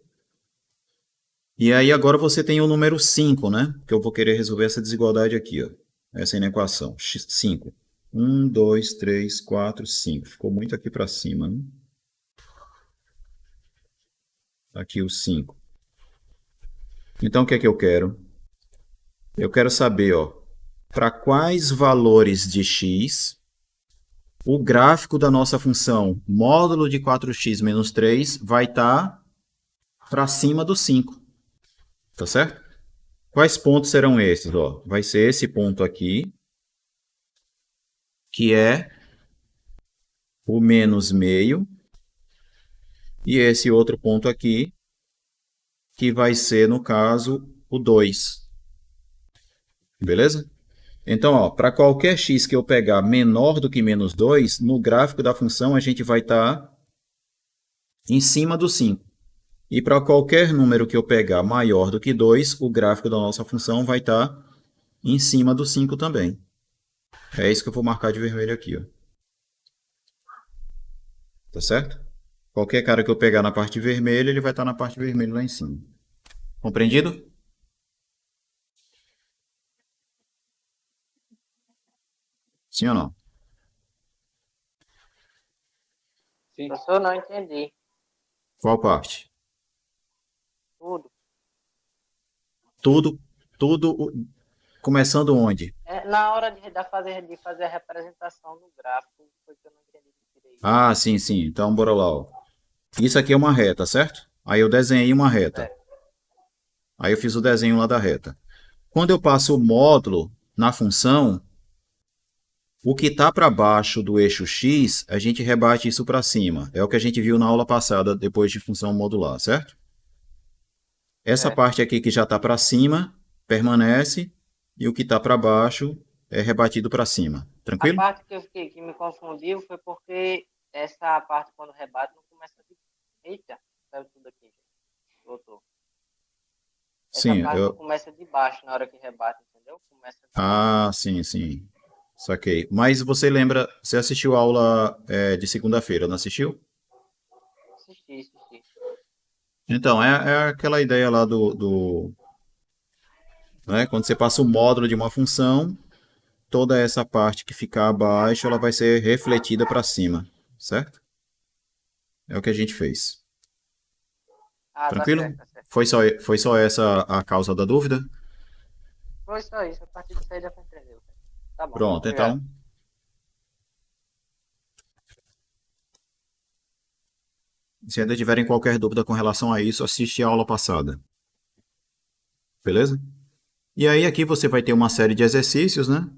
E aí agora você tem o número 5, né? Que eu vou querer resolver essa desigualdade aqui. Ó. Essa inequação. 5. 1, 2, 3, 4, 5. Ficou muito aqui para cima. Né? Aqui o 5. Então o que é que eu quero? Eu quero saber, ó, para quais valores de x o gráfico da nossa função módulo de 4x menos 3 vai estar para cima do 5. Tá certo? Quais pontos serão esses? Ó? Vai ser esse ponto aqui, que é o menos meio, e esse outro ponto aqui, que vai ser, no caso, o 2. Beleza? Então, para qualquer x que eu pegar menor do que menos 2, no gráfico da função a gente vai estar em cima do 5. E para qualquer número que eu pegar maior do que 2, o gráfico da nossa função vai estar em cima do 5 também. É isso que eu vou marcar de vermelho aqui. Ó. Tá certo? Qualquer cara que eu pegar na parte vermelha, ele vai estar na parte vermelha lá em cima. Compreendido? Sim ou não? Sim. Professor, não entendi. Qual parte? Tudo. Tudo começando onde? Na hora de fazer a representação no gráfico, foi que eu não entendi direito. Ah, sim. Então, bora lá. Ó. Isso aqui é uma reta, certo? Aí eu desenhei uma reta. Aí eu fiz o desenho lá da reta. Quando eu passo o módulo na função, o que está para baixo do eixo x, a gente rebate isso para cima. É o que a gente viu na aula passada, depois de função modular, certo? Essa parte aqui que já está para cima, permanece, e o que está para baixo é rebatido para cima. Tranquilo? A parte que me confundiu foi porque essa parte, quando rebate, não começa de... Eita, saiu tudo aqui. Voltou. Essa parte não começa de baixo na hora que rebate, entendeu? Começa de... Ah, sim. Saquei. Mas você lembra, você assistiu a aula de segunda-feira, não assistiu? Assisti. Então, é aquela ideia lá né, quando você passa o módulo de uma função, toda essa parte que ficar abaixo, ela vai ser refletida para cima, certo? É o que a gente fez. Tranquilo? Tá certo. Foi só essa a causa da dúvida? Foi só isso, a partir disso aí já entendeu. Tá bom. Pronto, obrigado. então. Se ainda tiverem qualquer dúvida com relação a isso, assiste a aula passada. Beleza? E aí aqui você vai ter uma série de exercícios, né?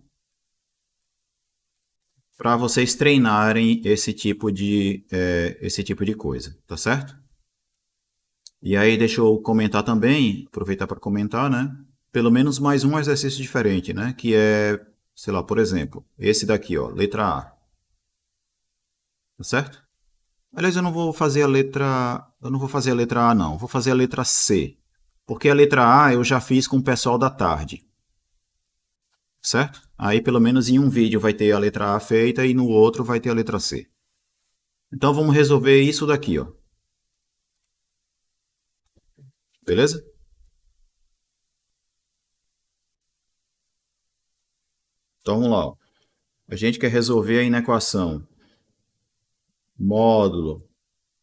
Para vocês treinarem esse tipo de coisa, tá certo? E aí deixa eu comentar também, aproveitar para comentar, né? Pelo menos mais um exercício diferente, né? Que é, sei lá, por exemplo, esse daqui, ó, letra A. Tá certo? Aliás, eu não vou fazer a letra A, não. Vou fazer a letra C. Porque a letra A eu já fiz com o pessoal da tarde. Certo? Aí, pelo menos em um vídeo vai ter a letra A feita e no outro vai ter a letra C. Então, vamos resolver isso daqui, ó. Beleza? Então, vamos lá. Ó. A gente quer resolver a inequação módulo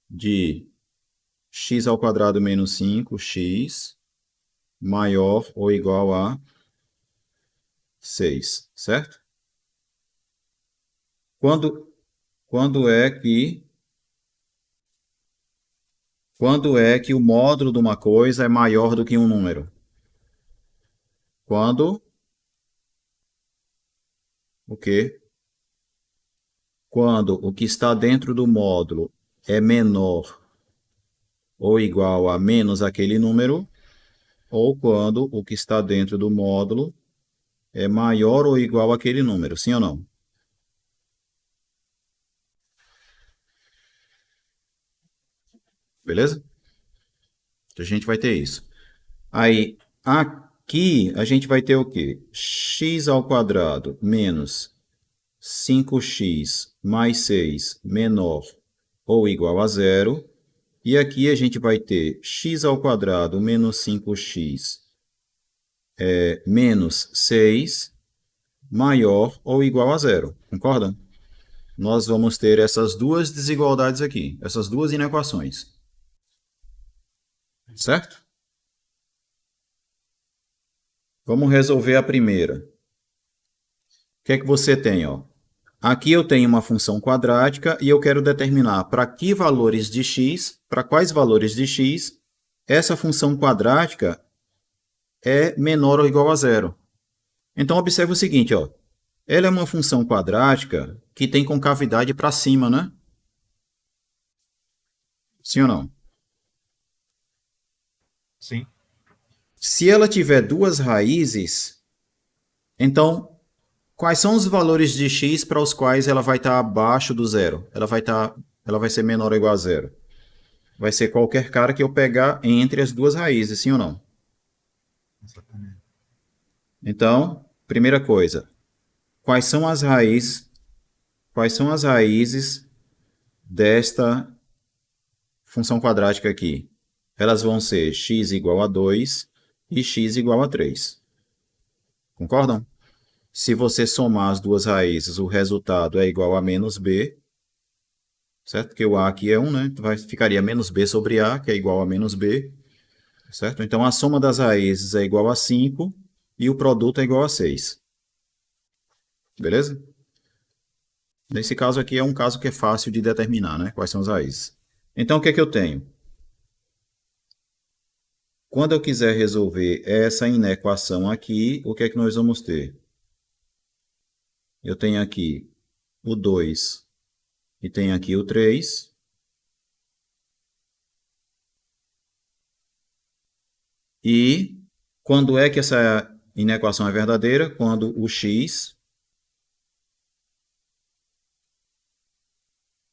de x ao quadrado menos 5x maior ou igual a 6, certo? Quando é que o módulo de uma coisa é maior do que um número? Quando o quê? Quando o que está dentro do módulo é menor ou igual a menos aquele número, ou quando o que está dentro do módulo é maior ou igual àquele número, sim ou não? Beleza? Então, a gente vai ter isso. Aí, aqui, a gente vai ter o quê? X ao quadrado menos 5x mais 6 menor ou igual a zero. E aqui a gente vai ter x ao quadrado menos 5x menos 6 maior ou igual a zero. Concorda? Nós vamos ter essas duas desigualdades aqui, essas duas inequações. Certo? Vamos resolver a primeira. O que é que você tem? Ó? Aqui eu tenho uma função quadrática e eu quero determinar para que valores de x, para quais valores de x, essa função quadrática é menor ou igual a zero. Então, observe o seguinte, ó. Ela é uma função quadrática que tem concavidade para cima, né? Sim ou não? Sim. Se ela tiver duas raízes, então quais são os valores de x para os quais ela vai estar abaixo do zero? Ela vai ser menor ou igual a zero. Vai ser qualquer cara que eu pegar entre as duas raízes, sim ou não? Exatamente. Então, primeira coisa, quais são as raízes desta função quadrática aqui? Elas vão ser x igual a 2 e x igual a 3. Concordam? Se você somar as duas raízes, o resultado é igual a menos b, certo? Porque o a aqui é 1, né? Então ficaria menos b sobre a, que é igual a menos b, certo? Então a soma das raízes é igual a 5 e o produto é igual a 6. Beleza? Nesse caso aqui é um caso que é fácil de determinar, né? Quais são as raízes. Então o que é que eu tenho? Quando eu quiser resolver essa inequação aqui, o que é que nós vamos ter? Eu tenho aqui o 2 e tenho aqui o 3. E quando é que essa inequação é verdadeira? Quando o x...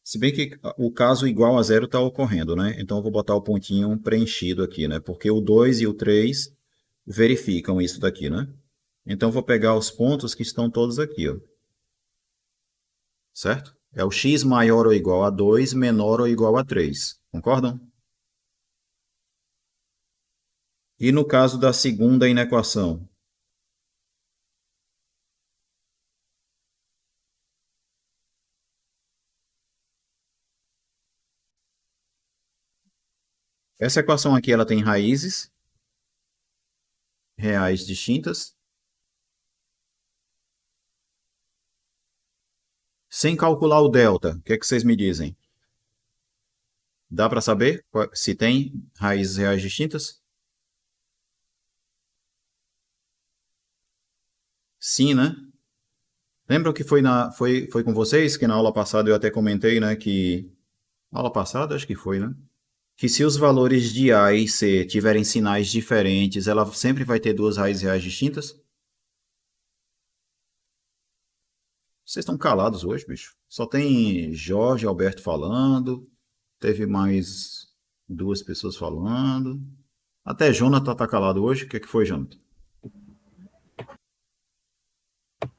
Se bem que o caso igual a zero está ocorrendo, né? Então eu vou botar o pontinho preenchido aqui, né? Porque o 2 e o 3 verificam isso daqui, né? Então eu vou pegar os pontos que estão todos aqui, ó. Certo? É o x maior ou igual a 2, menor ou igual a 3. Concordam? E no caso da segunda inequação? Essa equação aqui ela tem raízes reais distintas, sem calcular o delta. O que é que vocês me dizem? Dá para saber se tem raízes reais distintas? Sim, né? Lembram que foi com vocês que na aula passada eu até comentei, né, que... Aula passada, acho que foi, né? Que se os valores de A e C tiverem sinais diferentes, ela sempre vai ter duas raízes reais distintas? Vocês estão calados hoje, bicho. Só tem Jorge e Alberto falando. Teve mais duas pessoas falando. Até Jonathan tá calado hoje. O que é que foi, Jonathan?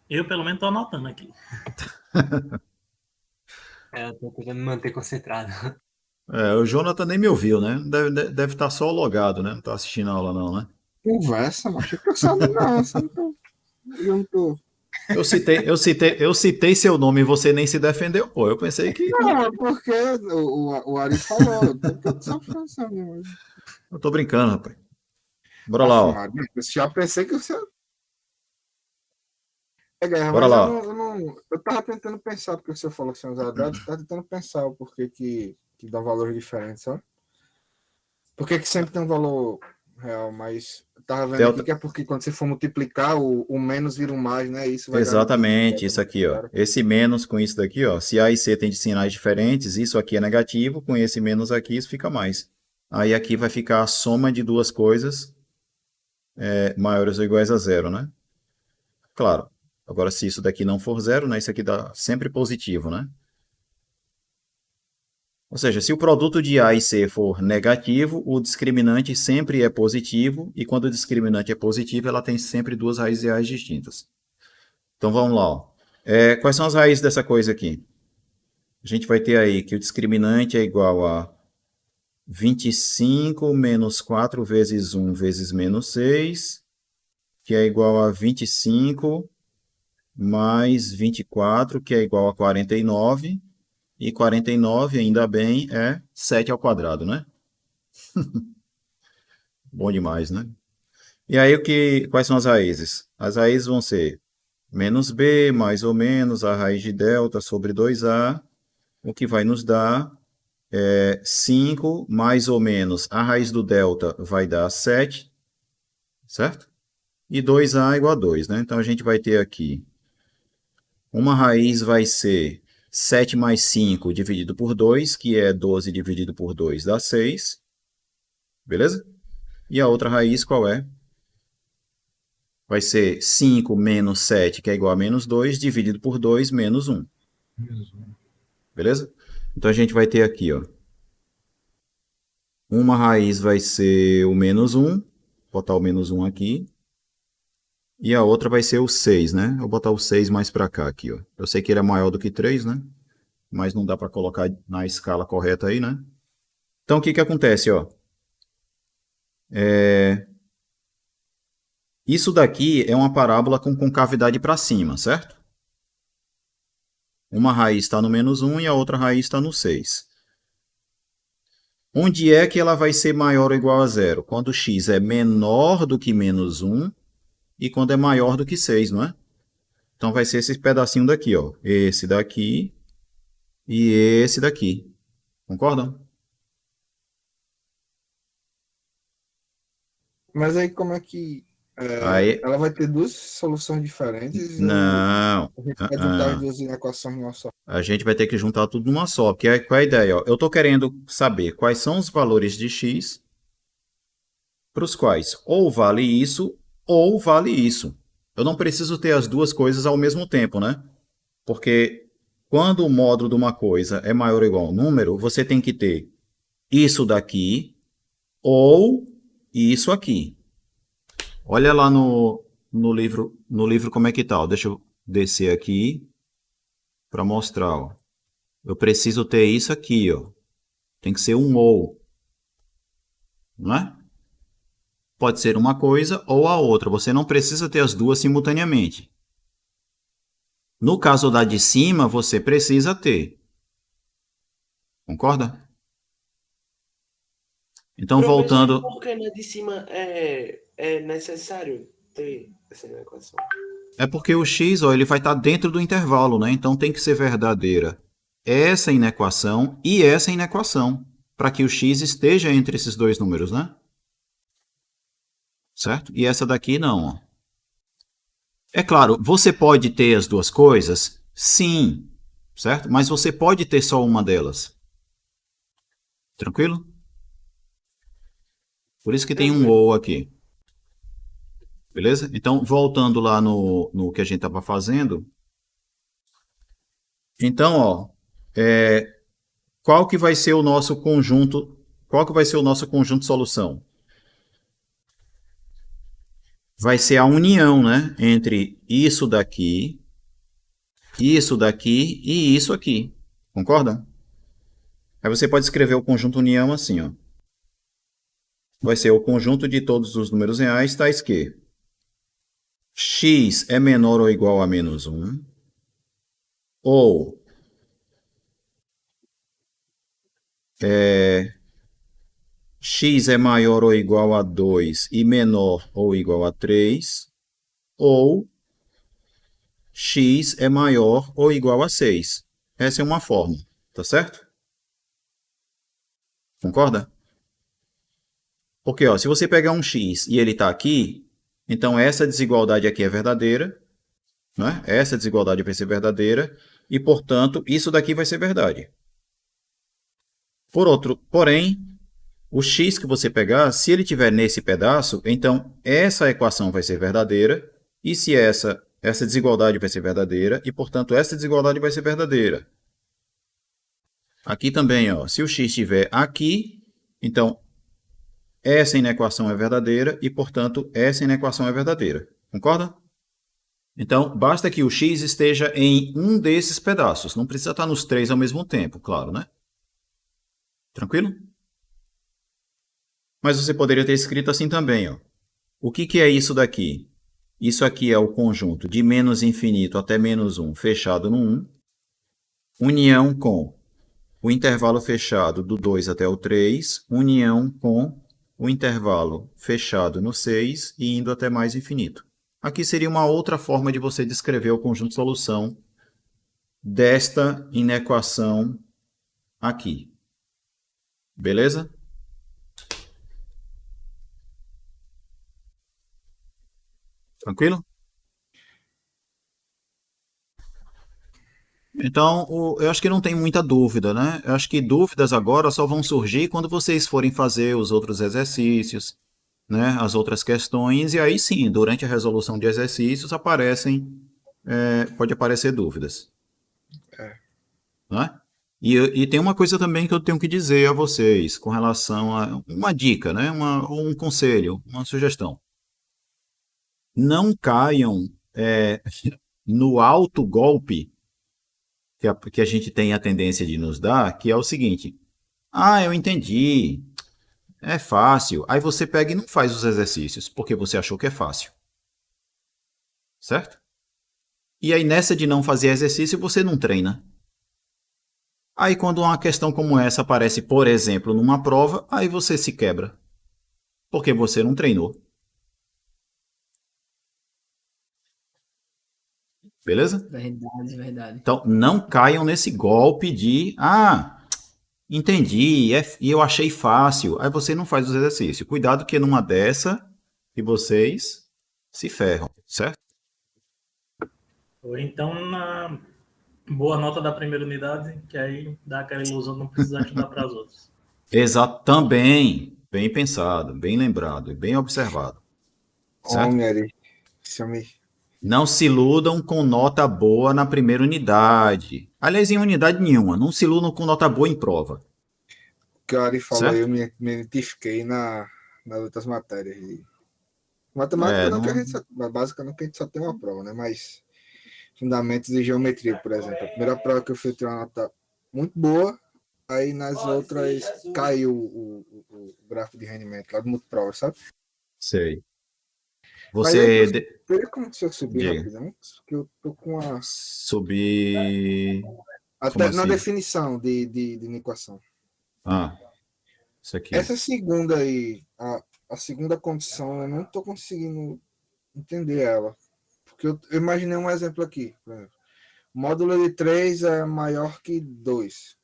Eu, pelo menos, tô anotando aqui. Eu tô tentando me manter concentrado. O Jonathan nem me ouviu, né? Deve estar só logado, né? Não tá assistindo a aula não, né? Conversa, macho. Eu sabe não, sabe não. Eu não tô. Eu citei seu nome e você nem se defendeu, pô. Eu pensei que... Não, é porque o Ari falou. Eu tô brincando, rapaz. Bora lá, ó. Eu já pensei que você... Bora lá. Eu tava tentando pensar, porque você falou que são os dados, eu tava tentando pensar o porquê que dá valores diferentes, sabe? Por que sempre tem um valor real, mas eu tava vendo Delta... aqui que é porque quando você for multiplicar, o menos vira um mais, né? Isso vai Exatamente, isso aqui, ó. Esse menos com isso daqui, ó. Se A e C tem sinais diferentes, isso aqui é negativo, com esse menos aqui, isso fica mais. Aí aqui vai ficar a soma de duas coisas maiores ou iguais a zero, né? Claro. Agora, se isso daqui não for zero, né? Isso aqui dá sempre positivo, né? Ou seja, se o produto de A e C for negativo, o discriminante sempre é positivo, e quando o discriminante é positivo, ela tem sempre duas raízes reais distintas. Então, vamos lá. Ó. Quais são as raízes dessa coisa aqui? A gente vai ter aí que o discriminante é igual a 25 menos 4 vezes 1 vezes menos 6, que é igual a 25 mais 24, que é igual a 49, e 49, ainda bem, é 7 ao quadrado, né? Bom demais, né? E aí, quais são as raízes? As raízes vão ser menos b, mais ou menos, a raiz de delta sobre 2a, o que vai nos dar 5, mais ou menos, a raiz do delta vai dar 7, certo? E 2a igual a 2, né? Então, a gente vai ter aqui Uma raiz vai ser 7 mais 5 dividido por 2, que é 12 dividido por 2 dá 6. Beleza? E a outra raiz qual é? Vai ser 5 menos 7, que é igual a menos 2, dividido por 2, menos 1. Beleza? Então a gente vai ter aqui, ó. Uma raiz vai ser o menos 1. Vou botar o menos 1 aqui. E a outra vai ser o 6, né? Vou botar o 6 mais para cá aqui, ó. Eu sei que ele é maior do que 3, né? Mas não dá para colocar na escala correta aí, né? Então o que que acontece, ó? Isso daqui é uma parábola com concavidade para cima, certo? Uma raiz está no menos 1 e a outra raiz está no 6. Onde é que ela vai ser maior ou igual a zero? Quando x é menor do que menos 1 e quando é maior do que 6, não é? Então vai ser esse pedacinho daqui, ó. Esse daqui e esse daqui. Concordam? Mas aí como é que Aí, ela vai ter duas soluções diferentes não. ou a gente vai juntar as duas equações numa só? A gente vai ter que juntar tudo numa só. Porque qual é a ideia? Ó? Eu estou querendo saber quais são os valores de x para os quais ou vale isso ou vale isso. Eu não preciso ter as duas coisas ao mesmo tempo, né? Porque quando o módulo de uma coisa é maior ou igual a um número, você tem que ter isso daqui ou isso aqui. Olha lá no livro como é que tá. Ó. Deixa eu descer aqui para mostrar. Ó. Eu preciso ter isso aqui. Ó. Tem que ser um ou. Não é? Pode ser uma coisa ou a outra. Você não precisa ter as duas simultaneamente. No caso da de cima, você precisa ter. Concorda? Então, Professor, voltando... por que na de cima é necessário ter essa equação? É porque o x, ó, ele vai estar dentro do intervalo, né? Então tem que ser verdadeira essa inequação e essa inequação, para que o x esteja entre esses dois números, né? Certo? E essa daqui não, ó. É claro, você pode ter as duas coisas? Sim, certo? Mas você pode ter só uma delas. Tranquilo? Por isso que tem um ou aqui. Beleza? Então, voltando lá no que a gente estava fazendo. Então, ó, qual que vai ser o nosso conjunto? Qual que vai ser o nosso conjunto de solução? Vai ser a união, né, entre isso daqui e isso aqui. Concorda? Aí você pode escrever o conjunto união assim, ó. Vai ser o conjunto de todos os números reais, tais que x é menor ou igual a menos 1, ou x é maior ou igual a 2 e menor ou igual a 3, ou x é maior ou igual a 6. Essa é uma forma, tá certo? Concorda? Porque ó, se você pegar um x e ele está aqui, então essa desigualdade aqui é verdadeira, né? Essa desigualdade vai ser verdadeira, e, portanto, isso daqui vai ser verdade. Porém, o x que você pegar, se ele estiver nesse pedaço, então essa equação vai ser verdadeira, e se essa desigualdade vai ser verdadeira, e, portanto, essa desigualdade vai ser verdadeira. Aqui também, ó, se o x estiver aqui, então essa inequação é verdadeira e, portanto, essa inequação é verdadeira. Concorda? Então, basta que o x esteja em um desses pedaços. Não precisa estar nos três ao mesmo tempo, claro, né? Tranquilo? Mas você poderia ter escrito assim também, ó. O que é isso daqui? Isso aqui é o conjunto de menos infinito até menos 1 fechado no 1, união com o intervalo fechado do 2 até o 3, união com o intervalo fechado no 6 e indo até mais infinito. Aqui seria uma outra forma de você descrever o conjunto de solução desta inequação aqui. Beleza? Tranquilo? Então, eu acho que não tem muita dúvida, né? Eu acho que dúvidas agora só vão surgir quando vocês forem fazer os outros exercícios, né? As outras questões, e aí sim, durante a resolução de exercícios pode aparecer dúvidas, É. né? E tem uma coisa também que eu tenho que dizer a vocês com relação a uma dica, né? Um conselho, uma sugestão. Não caiam no alto golpe que a gente tem a tendência de nos dar, que é o seguinte: ah, eu entendi, é fácil. Aí você pega e não faz os exercícios, porque você achou que é fácil. Certo? E aí nessa de não fazer exercício, você não treina. Aí quando uma questão como essa aparece, por exemplo, numa prova, aí você se quebra. Porque você não treinou. Beleza? Verdade, verdade. Então, não caiam nesse golpe de, entendi, e eu achei fácil. Aí você não faz os exercícios. Cuidado que numa dessa, que vocês se ferram, certo? Ou então na boa nota da primeira unidade, que aí dá aquela ilusão de não precisar estudar para as outras. Exato, também. Bem pensado, bem lembrado e bem observado. Certo? Homem, Ari. Chame. Não se iludam com nota boa na primeira unidade. Aliás, em unidade nenhuma. Não se iludam com nota boa em prova. O que o Ari falou, Certo? eu me identifiquei nas outras matérias. Matemática não, que a gente só, básica não, que a gente só tem uma prova, né? Mas fundamentos de geometria, por exemplo. A primeira prova que eu fui ter uma nota muito boa, aí nas outras caiu o gráfico de rendimento lá do multiprova, sabe? Sei. Mas aí, Você. teria como se eu subir Diga. rapidão? Porque eu tô com a. Subir. Até Como na assim? definição de equação. Isso aqui. Essa segunda aí, a segunda condição, eu não tô conseguindo entender ela. Porque eu imaginei um exemplo aqui. Por exemplo, módulo de 3 é maior que 2.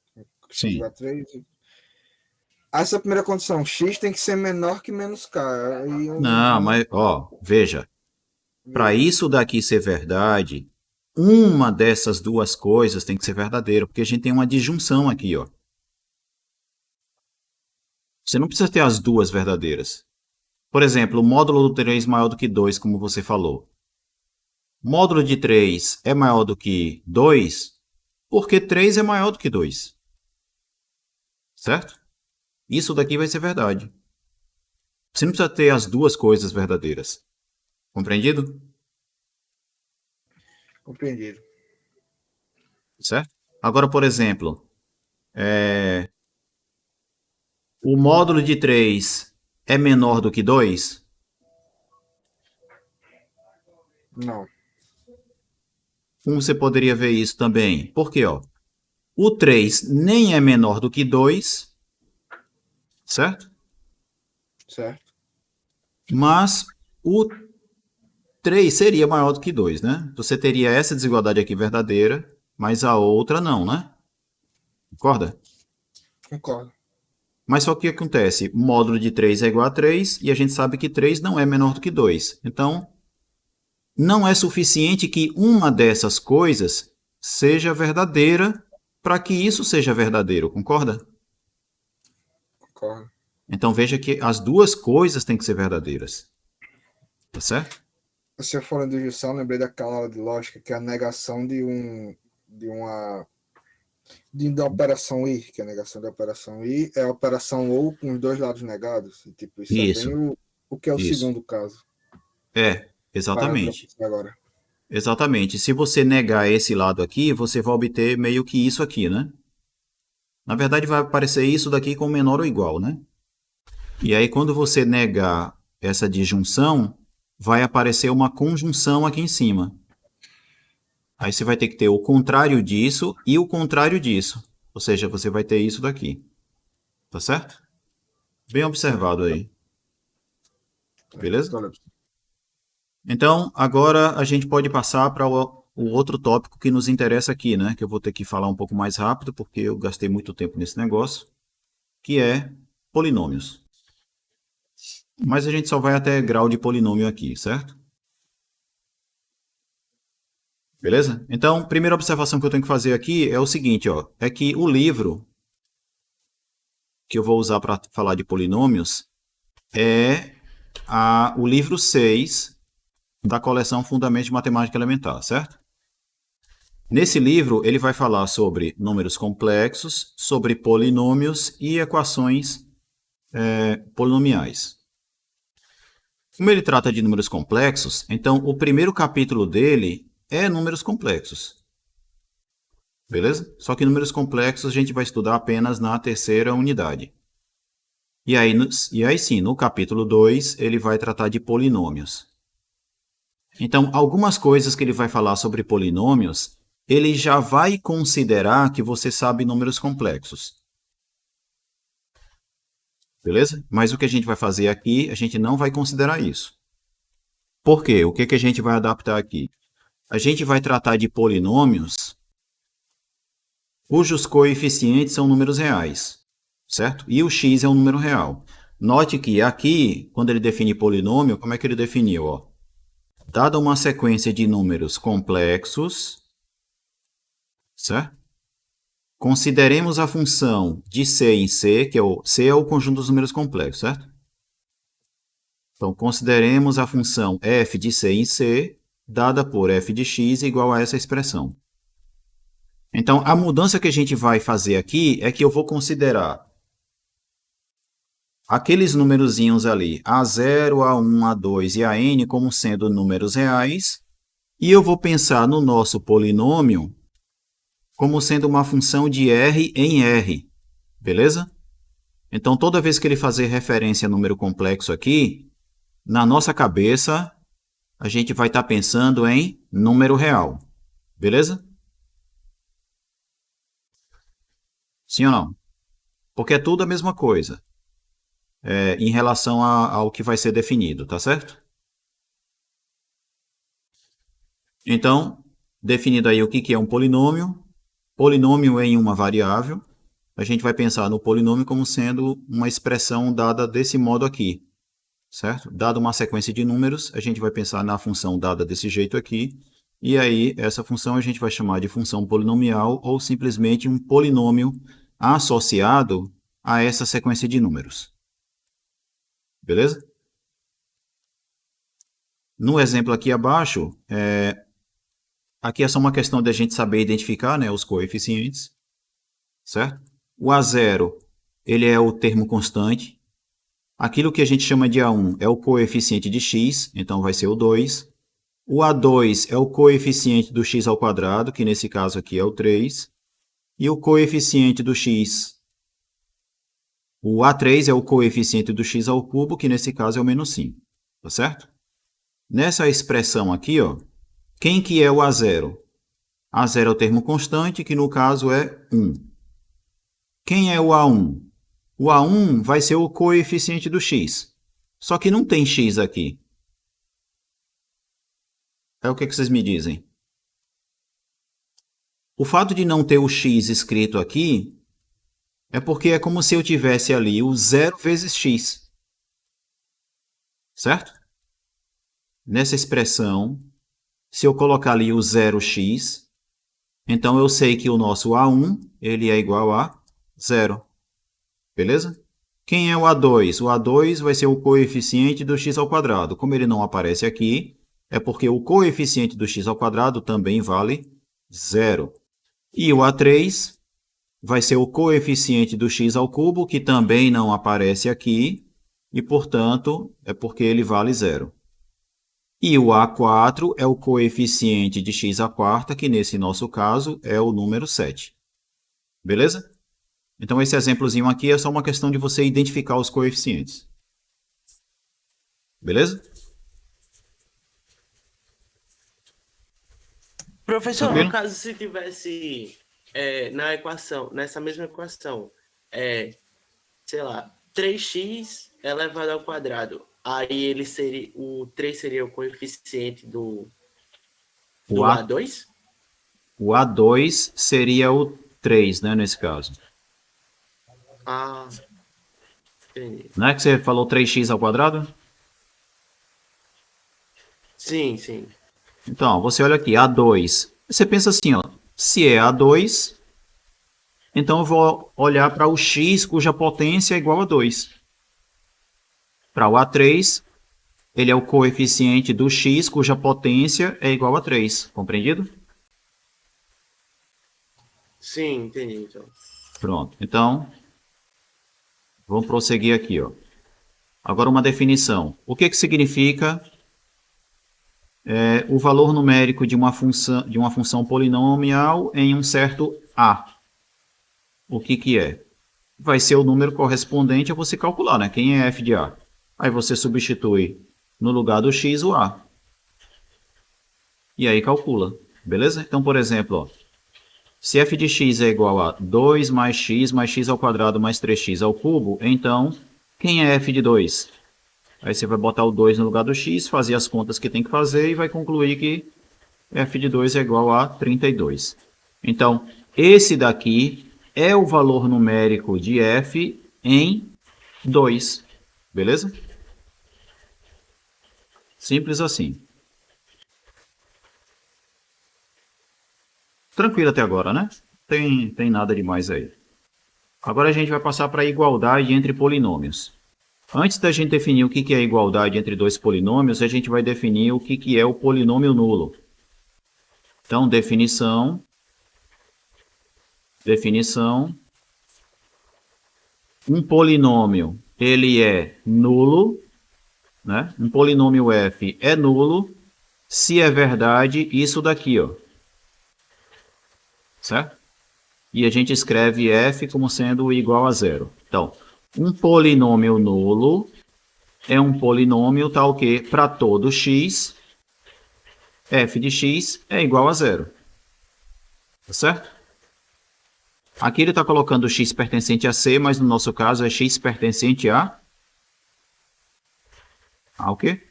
Sim. 3. Essa primeira condição, x tem que ser menor que menos k. Não, mas, veja. Para isso daqui ser verdade, uma dessas duas coisas tem que ser verdadeira, porque a gente tem uma disjunção aqui, ó. Você não precisa ter as duas verdadeiras. Por exemplo, o módulo do 3 maior do que 2, como você falou. Módulo de 3 é maior do que 2, porque 3 é maior do que 2. Certo? Isso daqui vai ser verdade. Você não precisa ter as duas coisas verdadeiras. Compreendido? Compreendido. Certo? Agora, por exemplo, o módulo de 3 é menor do que 2? Não. Como você poderia ver isso também? Porque, o 3 nem é menor do que 2, certo? Certo. Mas o 3 seria maior do que 2, né? Você teria essa desigualdade aqui verdadeira, mas a outra não, né? Concorda? Concordo. Mas só que o que acontece? O módulo de 3 é igual a 3 e a gente sabe que 3 não é menor do que 2. Então, não é suficiente que uma dessas coisas seja verdadeira para que isso seja verdadeiro, concorda? Concordo. Então veja que as duas coisas têm que ser verdadeiras. Tá certo? Você falando de junção, lembrei daquela aula de lógica, que é a negação da operação I, que é a negação da operação I, é a operação ou com os dois lados negados. E, tipo, isso é bem o que é o segundo caso. Exatamente. Agora. Exatamente. Se você negar esse lado aqui, você vai obter meio que isso aqui, né? Na verdade, vai aparecer isso daqui com menor ou igual, né? E aí, quando você negar essa disjunção, vai aparecer uma conjunção aqui em cima. Aí você vai ter que ter o contrário disso e o contrário disso. Ou seja, você vai ter isso daqui. Tá certo? Bem observado aí. Beleza? Então, agora a gente pode passar para o outro tópico que nos interessa aqui, né? Que eu vou ter que falar um pouco mais rápido, porque eu gastei muito tempo nesse negócio, que é polinômios. Mas a gente só vai até grau de polinômio aqui, certo? Beleza? Então, a primeira observação que eu tenho que fazer aqui é o seguinte, ó, é que o livro que eu vou usar para falar de polinômios é o livro 6 da coleção Fundamentos de Matemática Elementar, certo? Nesse livro, ele vai falar sobre números complexos, sobre polinômios e equações polinomiais. Como ele trata de números complexos, então o primeiro capítulo dele é números complexos. Beleza? Só que números complexos a gente vai estudar apenas na terceira unidade. E aí sim, no capítulo 2, ele vai tratar de polinômios. Então, algumas coisas que ele vai falar sobre polinômios, ele já vai considerar que você sabe números complexos. Beleza? Mas o que a gente vai fazer aqui, a gente não vai considerar isso. Por quê? O que a gente vai adaptar aqui? A gente vai tratar de polinômios cujos coeficientes são números reais, certo? E o x é um número real. Note que aqui, quando ele define polinômio, como é que ele definiu? Ó? Dada uma sequência de números complexos, certo? Consideremos a função de c em c, que c é o conjunto dos números complexos, certo? Então, consideremos a função f de c em c, dada por f de x igual a essa expressão. Então, a mudança que a gente vai fazer aqui é que eu vou considerar aqueles numerozinhos ali, A0, A1, A2 e AN, como sendo números reais, e eu vou pensar no nosso polinômio como sendo uma função de R em R, beleza? Então, toda vez que ele fazer referência a número complexo aqui, na nossa cabeça, a gente vai estar pensando em número real, beleza? Sim ou não? Porque é tudo a mesma coisa em relação ao que vai ser definido, tá certo? Então, definido aí o que é um polinômio, polinômio em uma variável, a gente vai pensar no polinômio como sendo uma expressão dada desse modo aqui, certo? Dada uma sequência de números, a gente vai pensar na função dada desse jeito aqui, e aí essa função a gente vai chamar de função polinomial ou simplesmente um polinômio associado a essa sequência de números. Beleza? No exemplo aqui abaixo, aqui é só uma questão de a gente saber identificar, né, os coeficientes, certo? O A0, ele é o termo constante. Aquilo que a gente chama de A1 é o coeficiente de x, então vai ser o 2. O A2 é o coeficiente do x ao quadrado, que nesse caso aqui é o 3. E o coeficiente do x, o A3 é o coeficiente do x ao cubo, que nesse caso é o menos 5. Tá certo? Nessa expressão aqui, ó, quem que é o A0? A0 é o termo constante, que no caso é 1. Quem é o A1? O A1 vai ser o coeficiente do x. Só que não tem x aqui. É o que vocês me dizem? O fato de não ter o x escrito aqui é porque é como se eu tivesse ali o 0 vezes x. Certo? Nessa expressão, se eu colocar ali o 0x, então eu sei que o nosso A1 ele é igual a 0. Beleza? Quem é o A2? O A2 vai ser o coeficiente do x ao quadrado. Como ele não aparece aqui, é porque o coeficiente do x ao quadrado também vale 0. E o A3 vai ser o coeficiente do x ao cubo, que também não aparece aqui, e, portanto, é porque ele vale 0. E o A4 é o coeficiente de x à quarta, que nesse nosso caso é o número 7. Beleza? Então, esse exemplozinho aqui é só uma questão de você identificar os coeficientes. Beleza? Professor, Tranquilo? no caso, se tivesse na equação, nessa mesma equação, sei lá, 3x elevado ao quadrado, aí o 3 seria o coeficiente do A2? O A2 seria o 3, né, nesse caso. Ah, entendi. Não é que você falou 3x ao quadrado? Sim, sim. Então, você olha aqui, A2 Você pensa assim, ó, se é A2, então eu vou olhar para o x cuja potência é igual a 2. Para o A3, ele é o coeficiente do x cuja potência é igual a 3. Compreendido? Sim, entendi. Então. Pronto. Então, vamos prosseguir aqui, ó. Agora uma definição. O que significa o valor numérico de uma função polinomial em um certo A? O que é? Vai ser o número correspondente a você calcular, né? Quem é f de A? Aí você substitui no lugar do x o A. E aí calcula. Beleza? Então, por exemplo, ó, se f de x é igual a 2 mais x ao quadrado mais 3x ao cubo, então, quem é f de 2? Aí você vai botar o 2 no lugar do x, fazer as contas que tem que fazer e vai concluir que f de 2 é igual a 32. Então, esse daqui é o valor numérico de f em 2. Beleza? Simples assim. Tranquilo até agora, né? Tem nada demais aí. Agora a gente vai passar para a igualdade entre polinômios. Antes da gente definir o que é a igualdade entre dois polinômios, a gente vai definir o que é o polinômio nulo. Então, definição. Um polinômio, ele é nulo, né? Um polinômio f é nulo se é verdade isso daqui, ó. Certo? E a gente escreve f como sendo igual a zero. Então, um polinômio nulo é um polinômio tal que, para todo x, f de x é igual a zero. Tá certo? Aqui ele está colocando x pertencente a C, mas no nosso caso é x pertencente a... o quê?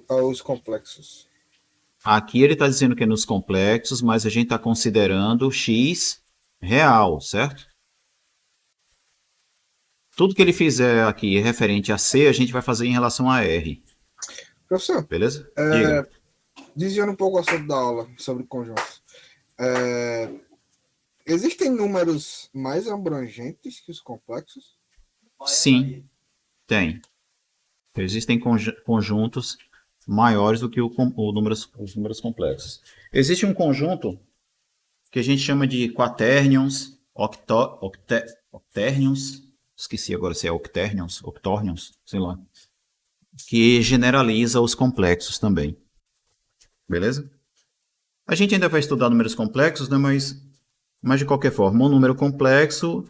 Aos complexos. Aqui ele está dizendo que é nos complexos, mas a gente está considerando x real, certo? Tudo que ele fizer aqui referente a C, a gente vai fazer em relação a R. Professor, beleza? Diga. Desviando um pouco o assunto da aula sobre conjuntos. Existem números mais abrangentes que os complexos? Sim, tem. Existem conjuntos maiores do que os números complexos. Existe um conjunto que a gente chama de quaternions, octernions, esqueci agora se é octernions, sei lá, que generaliza os complexos também. Beleza? A gente ainda vai estudar números complexos, né? Mas de qualquer forma, um número complexo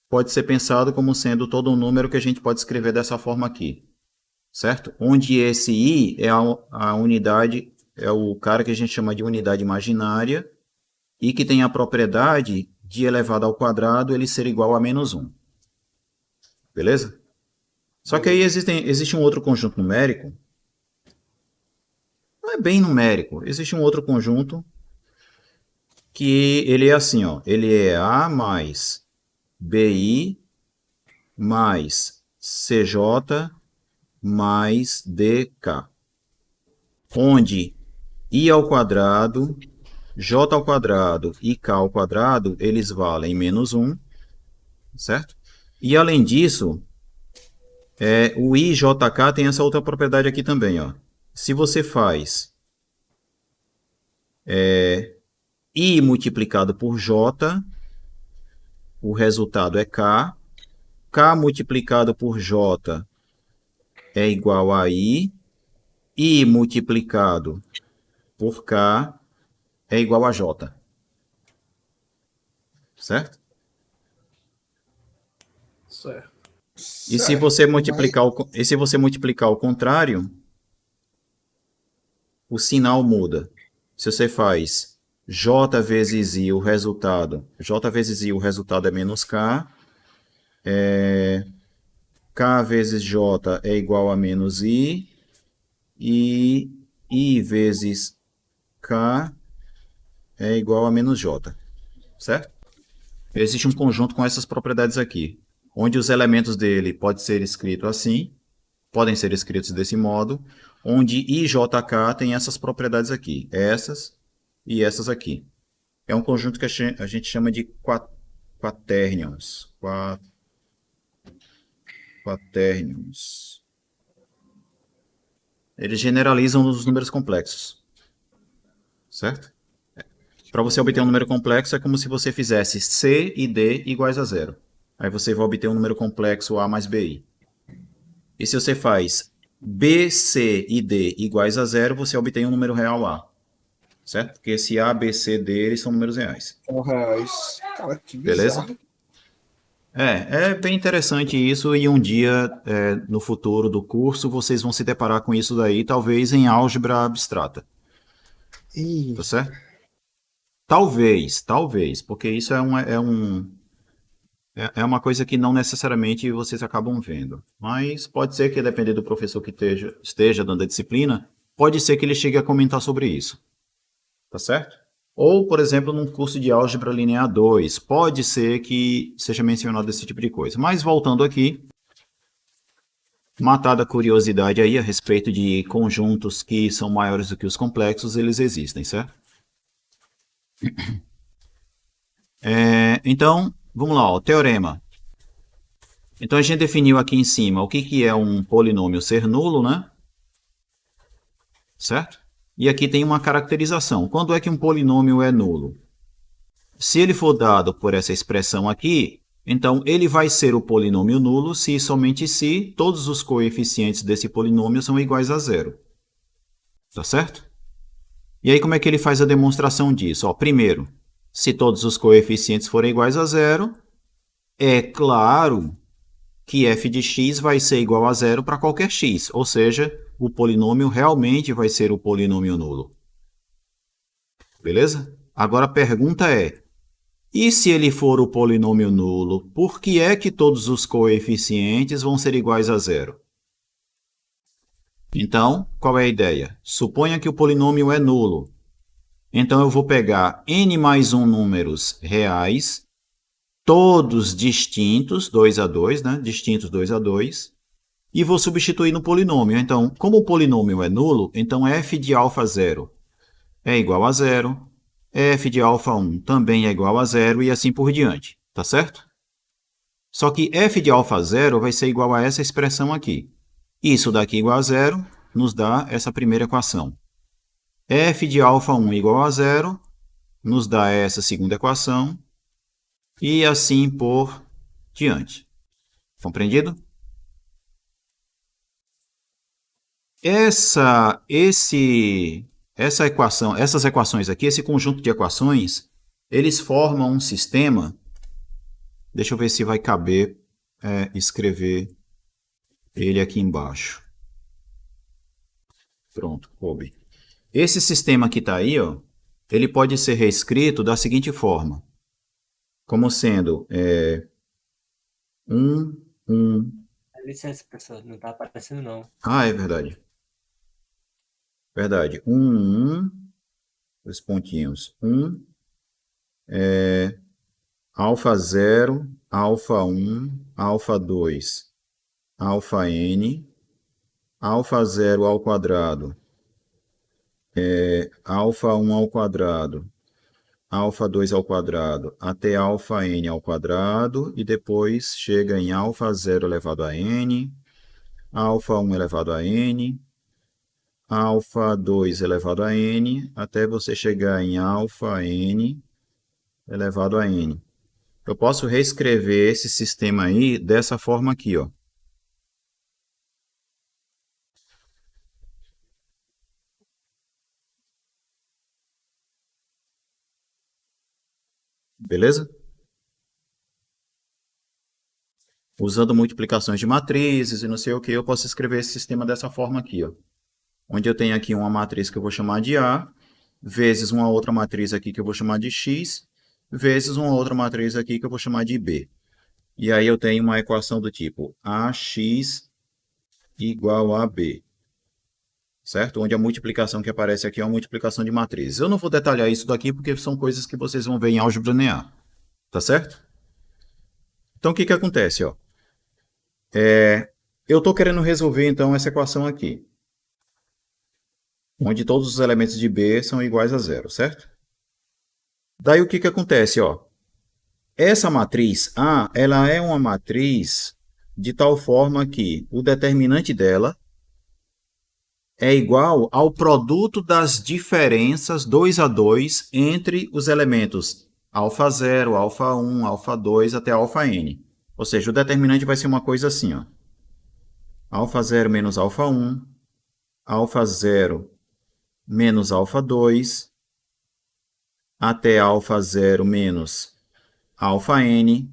pode ser pensado como sendo todo um número que a gente pode escrever dessa forma aqui. Certo? Onde esse i é a unidade, é o cara que a gente chama de unidade imaginária e que tem a propriedade de elevado ao quadrado ele ser igual a menos 1. Beleza? Só que aí existe um outro conjunto numérico. Não é bem numérico. Existe um outro conjunto que ele é assim, ó. Ele é A mais BI mais CJ mais DK, onde I ao quadrado, J ao quadrado e K ao quadrado, eles valem menos 1, certo? E além disso, o IJK tem essa outra propriedade aqui também, ó. Se você faz I multiplicado por J, o resultado é K. K multiplicado por J é igual a I multiplicado por K é igual a J. Certo? Certo. E se você multiplicar o contrário, o sinal muda. Se você faz J vezes I, o resultado é menos K. K vezes J é igual a menos I. E I vezes K é igual a menos J. Certo? Existe um conjunto com essas propriedades aqui, onde os elementos dele podem ser escritos desse modo, onde I, J, K tem essas propriedades aqui, essas e essas aqui. É um conjunto que a gente chama de quaternions. Quaternions. Eles generalizam os números complexos. Certo? Para você obter um número complexo, é como se você fizesse C e D iguais a zero. Aí você vai obter um número complexo A mais BI. E se você faz B, C e D iguais a zero, você obtém um número real A. Certo? Porque esse A, B, C, D, eles são números reais. São reais. Cara, que Beleza? bizarro. É bem interessante isso, e um dia, no futuro do curso, vocês vão se deparar com isso daí, talvez em álgebra abstrata. Tá certo? Talvez, porque isso é uma coisa que não necessariamente vocês acabam vendo. Mas pode ser que, dependendo do professor que esteja dando a disciplina, pode ser que ele chegue a comentar sobre isso. Tá certo? Ou, por exemplo, num curso de álgebra linear 2, pode ser que seja mencionado esse tipo de coisa. Mas voltando aqui, matada a curiosidade aí a respeito de conjuntos que são maiores do que os complexos, eles existem, certo? Então, vamos lá, ó, teorema. Então a gente definiu aqui em cima o que é um polinômio ser nulo, né? Certo? E aqui tem uma caracterização. Quando é que um polinômio é nulo? Se ele for dado por essa expressão aqui, então ele vai ser o polinômio nulo se e somente se todos os coeficientes desse polinômio são iguais a zero. Tá certo? E aí como é que ele faz a demonstração disso? Ó, primeiro, se todos os coeficientes forem iguais a zero, é claro que f de x vai ser igual a zero para qualquer x, ou seja, o polinômio realmente vai ser o polinômio nulo. Beleza? Agora a pergunta é, e se ele for o polinômio nulo, por que é que todos os coeficientes vão ser iguais a zero? Então, qual é a ideia? Suponha que o polinômio é nulo. Então eu vou pegar n mais 1 números reais, todos distintos, 2 a 2, né? Distintos 2 a 2, e vou substituir no polinômio. Então, como o polinômio é nulo, então f de alfa 0 é igual a zero, f de alfa 1 também é igual a zero, e assim por diante. Tá certo? Só que f de alfa 0 vai ser igual a essa expressão aqui. Isso daqui igual a zero nos dá essa primeira equação. F de alfa 1 igual a zero nos dá essa segunda equação, e assim por diante. Compreendido? Essas equações aqui, esse conjunto de equações, eles formam um sistema. Deixa eu ver se vai caber escrever ele aqui embaixo. Pronto, coube. Esse sistema que está aí, ó, ele pode ser reescrito da seguinte forma. Como sendo 1. Licença, professor, não está aparecendo não. Ah, é verdade. Verdade. 1, dois pontinhos. 1, alfa 0, alfa 1, alfa 2, alfa n, alfa 0 ao quadrado, alfa 1 ao quadrado, alfa 2 ao quadrado, até alfa n ao quadrado, e depois chega em alfa 0 elevado a n, alfa 1 elevado a n, alfa 2 elevado a n, até você chegar em alfa n elevado a n. Eu posso reescrever esse sistema aí dessa forma aqui, ó. Beleza? Usando multiplicações de matrizes e não sei o que, eu posso escrever esse sistema dessa forma aqui, ó. Onde eu tenho aqui uma matriz que eu vou chamar de A, vezes uma outra matriz aqui que eu vou chamar de X, vezes uma outra matriz aqui que eu vou chamar de B. E aí eu tenho uma equação do tipo AX igual a B. Certo? Onde a multiplicação que aparece aqui é uma multiplicação de matrizes. Eu não vou detalhar isso daqui porque são coisas que vocês vão ver em álgebra linear. Tá certo? Então o que acontece? Ó? Eu estou querendo resolver então essa equação aqui. onde todos os elementos de B são iguais a zero, certo? Daí o que acontece? Ó? Essa matriz A, ela é uma matriz de tal forma que o determinante dela é igual ao produto das diferenças 2 a 2 entre os elementos α0, α1, α2 até αn. Ou seja, o determinante vai ser uma coisa assim, ó. α0 menos α1, α0 menos α2, até α0 menos αn,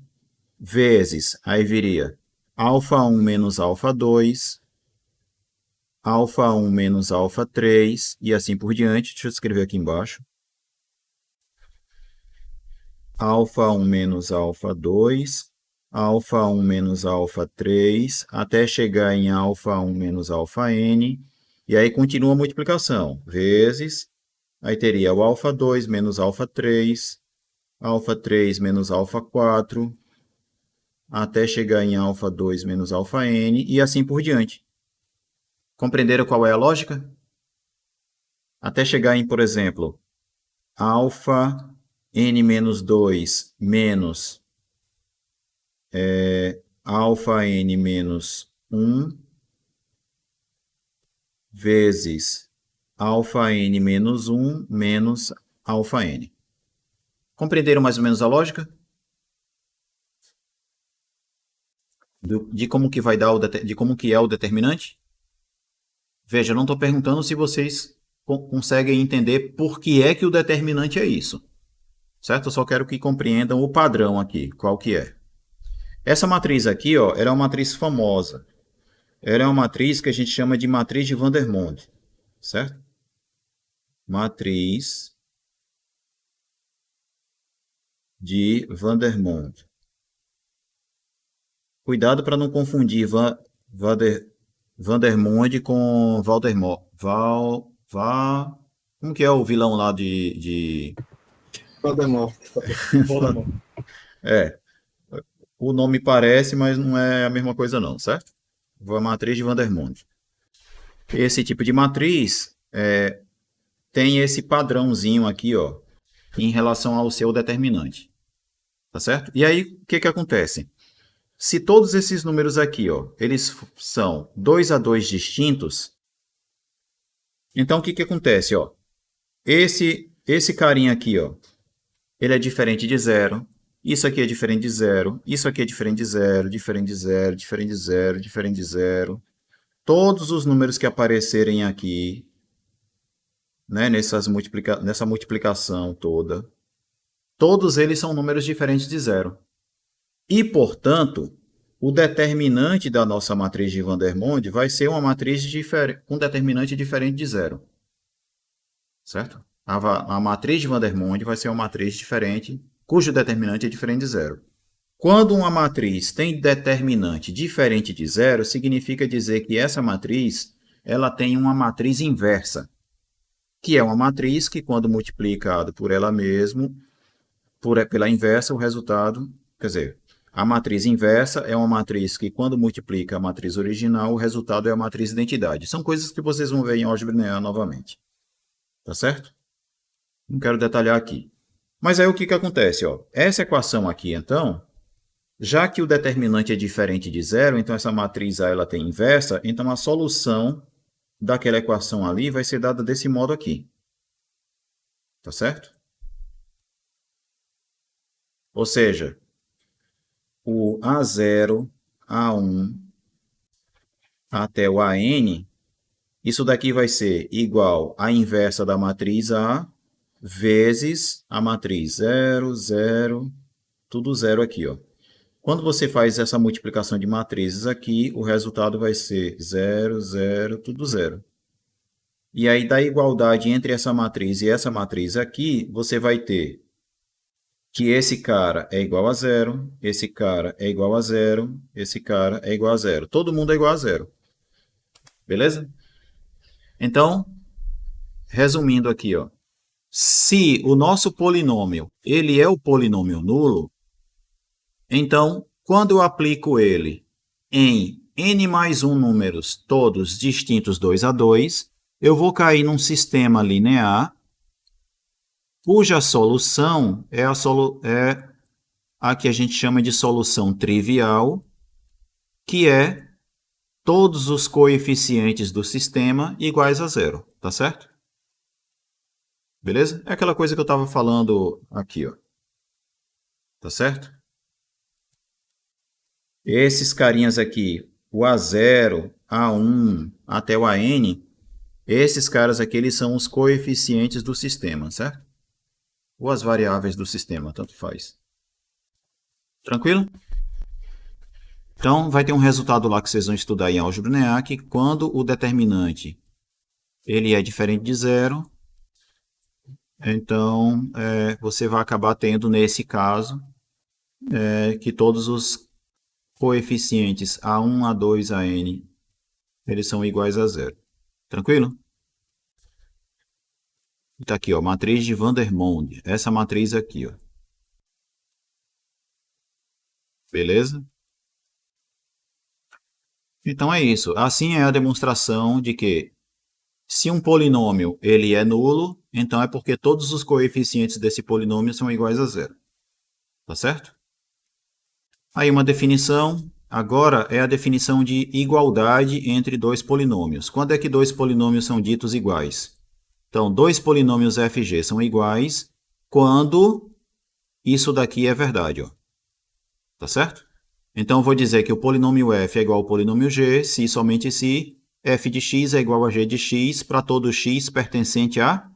vezes, aí viria α1 menos α2, α1 menos α3, e assim por diante. Deixa eu escrever aqui embaixo. α1 menos α2, α1 menos α3, até chegar em α1 menos αn, e aí continua a multiplicação, vezes, aí teria o α2 menos α3 menos α4, até chegar em α2 menos αn, e assim por diante. Compreenderam qual é a lógica? Até chegar em, por exemplo, alfa n menos 2 menos alfa n menos 1 vezes alfa n menos 1 menos alfa n. Compreenderam mais ou menos a lógica? De como que vai dar de como que é o determinante? Veja, eu não estou perguntando se vocês conseguem entender por que é que o determinante é isso. Certo? Eu só quero que compreendam o padrão aqui, qual que é. Essa matriz aqui, ó, ela é uma matriz famosa. Ela é uma matriz que a gente chama de matriz de Vandermonde. Certo? Matriz de Vandermonde. Cuidado para não confundir Vandermonde com Valdemort. Como que é o vilão lá de... Valdemort. É. O nome parece, mas não é a mesma coisa não, certo? A matriz de Vandermonde. Esse tipo de matriz tem esse padrãozinho aqui, ó, em relação ao seu determinante. Tá certo? E aí, o que acontece? Se todos esses números aqui, ó, eles são 2 a 2 distintos, então o que acontece? Ó? Esse carinha aqui, ó, ele é diferente de zero, isso aqui é diferente de zero, isso aqui é diferente de zero, diferente de zero, diferente de zero, diferente de zero. Todos os números que aparecerem aqui, né, nessa multiplicação toda, todos eles são números diferentes de zero. E, portanto, o determinante da nossa matriz de Vandermonde vai ser uma matriz com determinante diferente de zero. Certo? A matriz de Vandermonde vai ser uma matriz diferente, cujo determinante é diferente de zero. Quando uma matriz tem determinante diferente de zero, significa dizer que essa matriz ela tem uma matriz inversa, que é uma matriz que, quando multiplicada por ela mesma, pela inversa, o resultado, quer dizer, a matriz inversa é uma matriz que, quando multiplica a matriz original, o resultado é a matriz identidade. São coisas que vocês vão ver em álgebra linear novamente. Tá certo? Não quero detalhar aqui. Mas aí o que acontece? Ó? Essa equação aqui, então, já que o determinante é diferente de zero, então essa matriz A ela tem inversa, então a solução daquela equação ali vai ser dada desse modo aqui. Tá certo? Ou seja, o A0, A1 até o AN, isso daqui vai ser igual à inversa da matriz A vezes a matriz 0, 0, tudo zero aqui, ó. Quando você faz essa multiplicação de matrizes aqui, o resultado vai ser 0, 0, tudo zero. E aí, da igualdade entre essa matriz e essa matriz aqui, você vai ter que esse cara é igual a zero, esse cara é igual a zero, esse cara é igual a zero. Todo mundo é igual a zero. Beleza? Então, resumindo aqui, ó, se o nosso polinômio ele é o polinômio nulo, então, quando eu aplico ele em n mais 1 números, todos distintos 2 a 2, eu vou cair num sistema linear cuja solução é a que a gente chama de solução trivial, que é todos os coeficientes do sistema iguais a zero, tá certo? Beleza? É aquela coisa que eu estava falando aqui, ó. Tá certo? Esses carinhas aqui, o A0, A1 até o AN, esses caras aqui, eles são os coeficientes do sistema, certo? Ou as variáveis do sistema, tanto faz. Tranquilo? Então, vai ter um resultado lá que vocês vão estudar em álgebra linear, que quando o determinante ele é diferente de zero, então você vai acabar tendo, nesse caso, que todos os coeficientes A1, A2, AN, eles são iguais a zero. Tranquilo? Está aqui, ó, matriz de Vandermonde. Essa matriz aqui, ó. Beleza? Então é isso. Assim é a demonstração de que se um polinômio ele é nulo, então é porque todos os coeficientes desse polinômio são iguais a zero. Tá certo? Aí uma definição. Agora é a definição de igualdade entre dois polinômios. Quando é que dois polinômios são ditos iguais? Então, dois polinômios FG são iguais quando isso daqui é verdade, ó. Tá certo? Então, eu vou dizer que o polinômio f é igual ao polinômio g, se e somente se f de x é igual a g de x para todo x pertencente a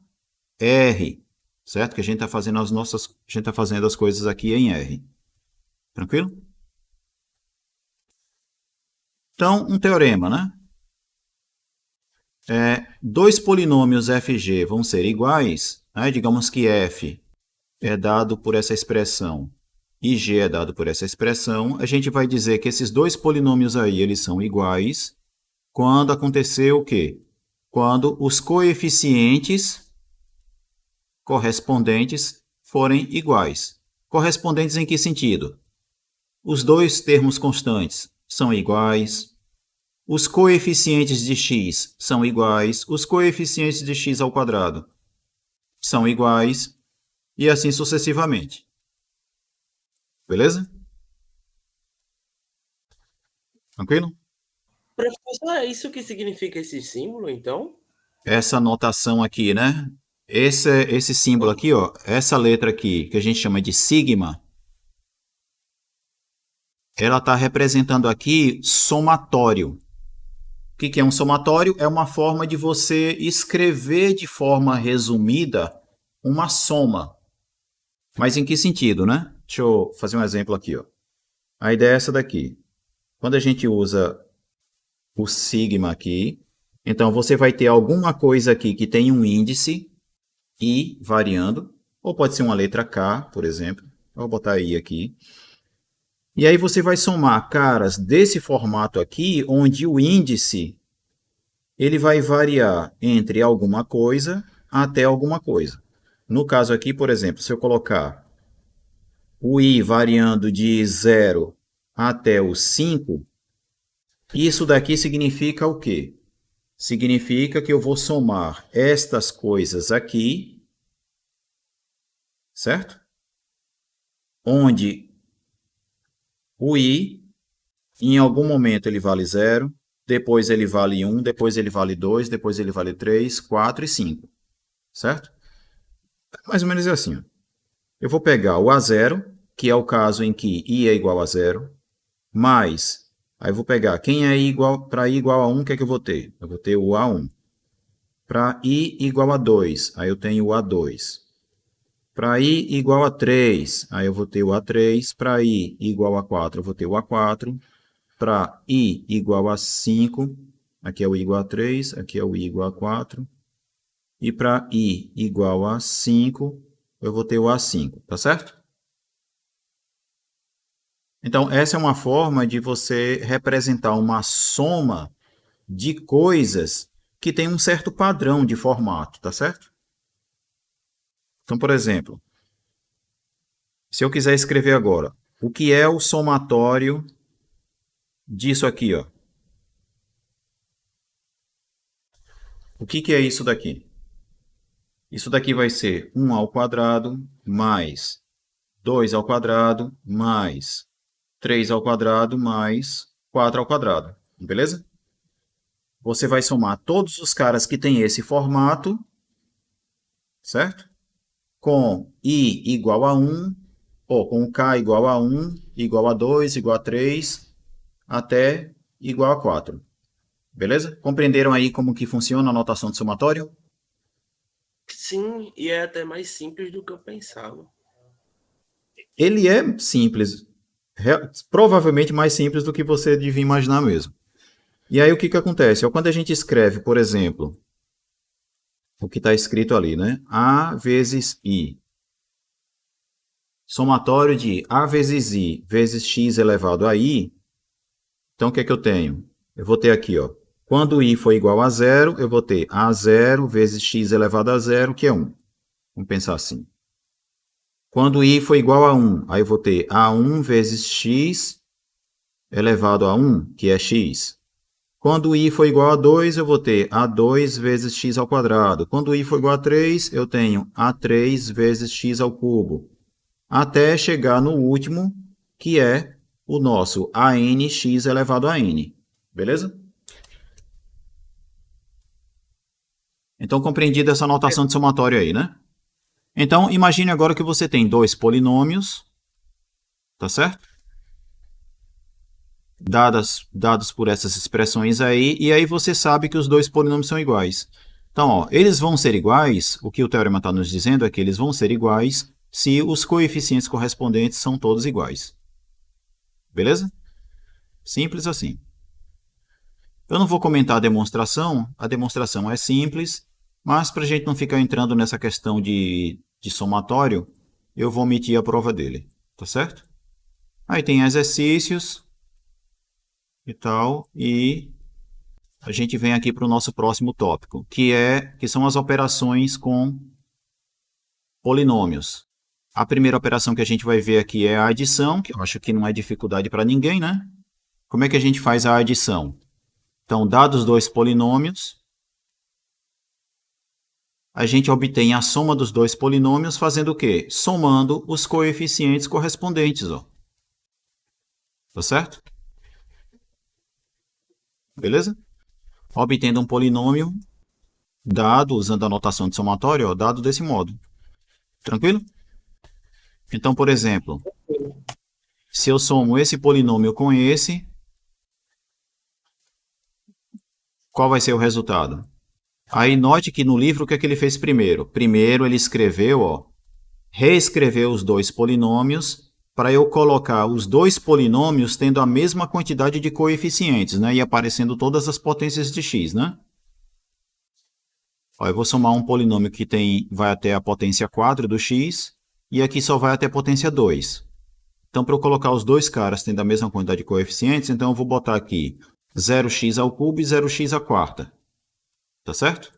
R. Certo? Que a gente está fazendo as coisas aqui em R. Tranquilo? Então, um teorema, né? Dois polinômios fg vão ser iguais, né? Digamos que f é dado por essa expressão e g é dado por essa expressão, a gente vai dizer que esses dois polinômios aí, eles são iguais quando acontecer o quê? Quando os coeficientes correspondentes forem iguais. Correspondentes em que sentido? Os dois termos constantes são iguais, os coeficientes de x são iguais, os coeficientes de x ao quadrado são iguais, e assim sucessivamente. Beleza? Tranquilo? Professor, é isso que significa esse símbolo, então? Essa notação aqui, né? Esse símbolo aqui, ó, essa letra aqui, que a gente chama de sigma, ela está representando aqui somatório. O que é um somatório? É uma forma de você escrever de forma resumida uma soma. Mas em que sentido, né? Deixa eu fazer um exemplo aqui, ó. A ideia é essa daqui. Quando a gente usa o sigma aqui, então você vai ter alguma coisa aqui que tem um índice i variando, ou pode ser uma letra k, por exemplo. Eu vou botar i aqui. E aí você vai somar caras desse formato aqui, onde o índice ele vai variar entre alguma coisa até alguma coisa. No caso aqui, por exemplo, se eu colocar o i variando de 0 até o 5, isso daqui significa o quê? Significa que eu vou somar estas coisas aqui, certo? Onde o i, em algum momento ele vale 0, depois ele vale 1, depois ele vale 2, depois ele vale 3, 4 e 5, certo? Mais ou menos assim. Eu vou pegar o A0, que é o caso em que i é igual a 0, mais, aí eu vou pegar quem é igual, para i igual a 1, o que é que eu vou ter? Eu vou ter o A1. Para i igual a 2, aí eu tenho o A2. Para i igual a 3, aí eu vou ter o A3. Para i igual a 4, eu vou ter o A4. Para i igual a 5, aqui é o i igual a 3, aqui é o i igual a 4. E para i igual a 5, eu vou ter o A5, tá certo? Então, essa é uma forma de você representar uma soma de coisas que tem um certo padrão de formato, tá certo? Então, por exemplo, se eu quiser escrever agora, o que é o somatório disso aqui, ó? O que é isso daqui? Isso daqui vai ser 1 ao quadrado mais 2 ao quadrado mais 3 ao quadrado mais 4 ao quadrado. Beleza? Você vai somar todos os caras que têm esse formato, certo? Com I igual a 1, ou com K igual a 1, igual a 2, igual a 3, até igual a 4. Beleza? Compreenderam aí como que funciona a notação de somatório? Sim, e é até mais simples do que eu pensava. Ele é simples. Provavelmente mais simples do que você devia imaginar mesmo. E aí o que acontece? Quando a gente escreve, por exemplo, o que está escrito ali, né? A vezes I. Somatório de A vezes I vezes X elevado a I. Então, o que é que eu tenho? Eu vou ter aqui, ó. Quando I for igual a zero, eu vou ter A0 vezes X elevado a zero, que é 1. Vamos pensar assim. Quando I for igual a 1, aí eu vou ter A1 vezes X elevado a 1, que é X. Quando I for igual a 2, eu vou ter A2 vezes X ao quadrado. Quando I for igual a 3, eu tenho A3 vezes X ao cubo. Até chegar no último, que é o nosso ANX elevado a N. Beleza? Então, compreendido essa notação de somatório aí, né? Então, imagine agora que você tem dois polinômios, tá certo? Dados por essas expressões aí, e aí você sabe que os dois polinômios são iguais. Então, ó, eles vão ser iguais, o que o teorema está nos dizendo é que eles vão ser iguais se os coeficientes correspondentes são todos iguais. Beleza? Simples assim. Eu não vou comentar a demonstração é simples, mas para a gente não ficar entrando nessa questão de somatório, eu vou omitir a prova dele, tá certo? Aí tem exercícios e tal, e a gente vem aqui para o nosso próximo tópico, que são as operações com polinômios. A primeira operação que a gente vai ver aqui é a adição, que eu acho que não é dificuldade para ninguém, né? Como é que a gente faz a adição? Então, dados dois polinômios, a gente obtém a soma dos dois polinômios fazendo o quê? Somando os coeficientes correspondentes, ó. Tá certo? Beleza? Obtendo um polinômio dado, usando a notação de somatório, ó, dado desse modo. Tranquilo? Então, por exemplo, se eu somo esse polinômio com esse, qual vai ser o resultado? Aí note que no livro o que é que ele fez primeiro? Primeiro ele escreveu, ó, reescreveu os dois polinômios para eu colocar os dois polinômios tendo a mesma quantidade de coeficientes, né? E aparecendo todas as potências de x, né? Ó, eu vou somar um polinômio que vai até a potência 4 do x e aqui só vai até a potência 2. Então, para eu colocar os dois caras tendo a mesma quantidade de coeficientes, então eu vou botar aqui 0x ao cubo e 0x à quarta. Tá certo?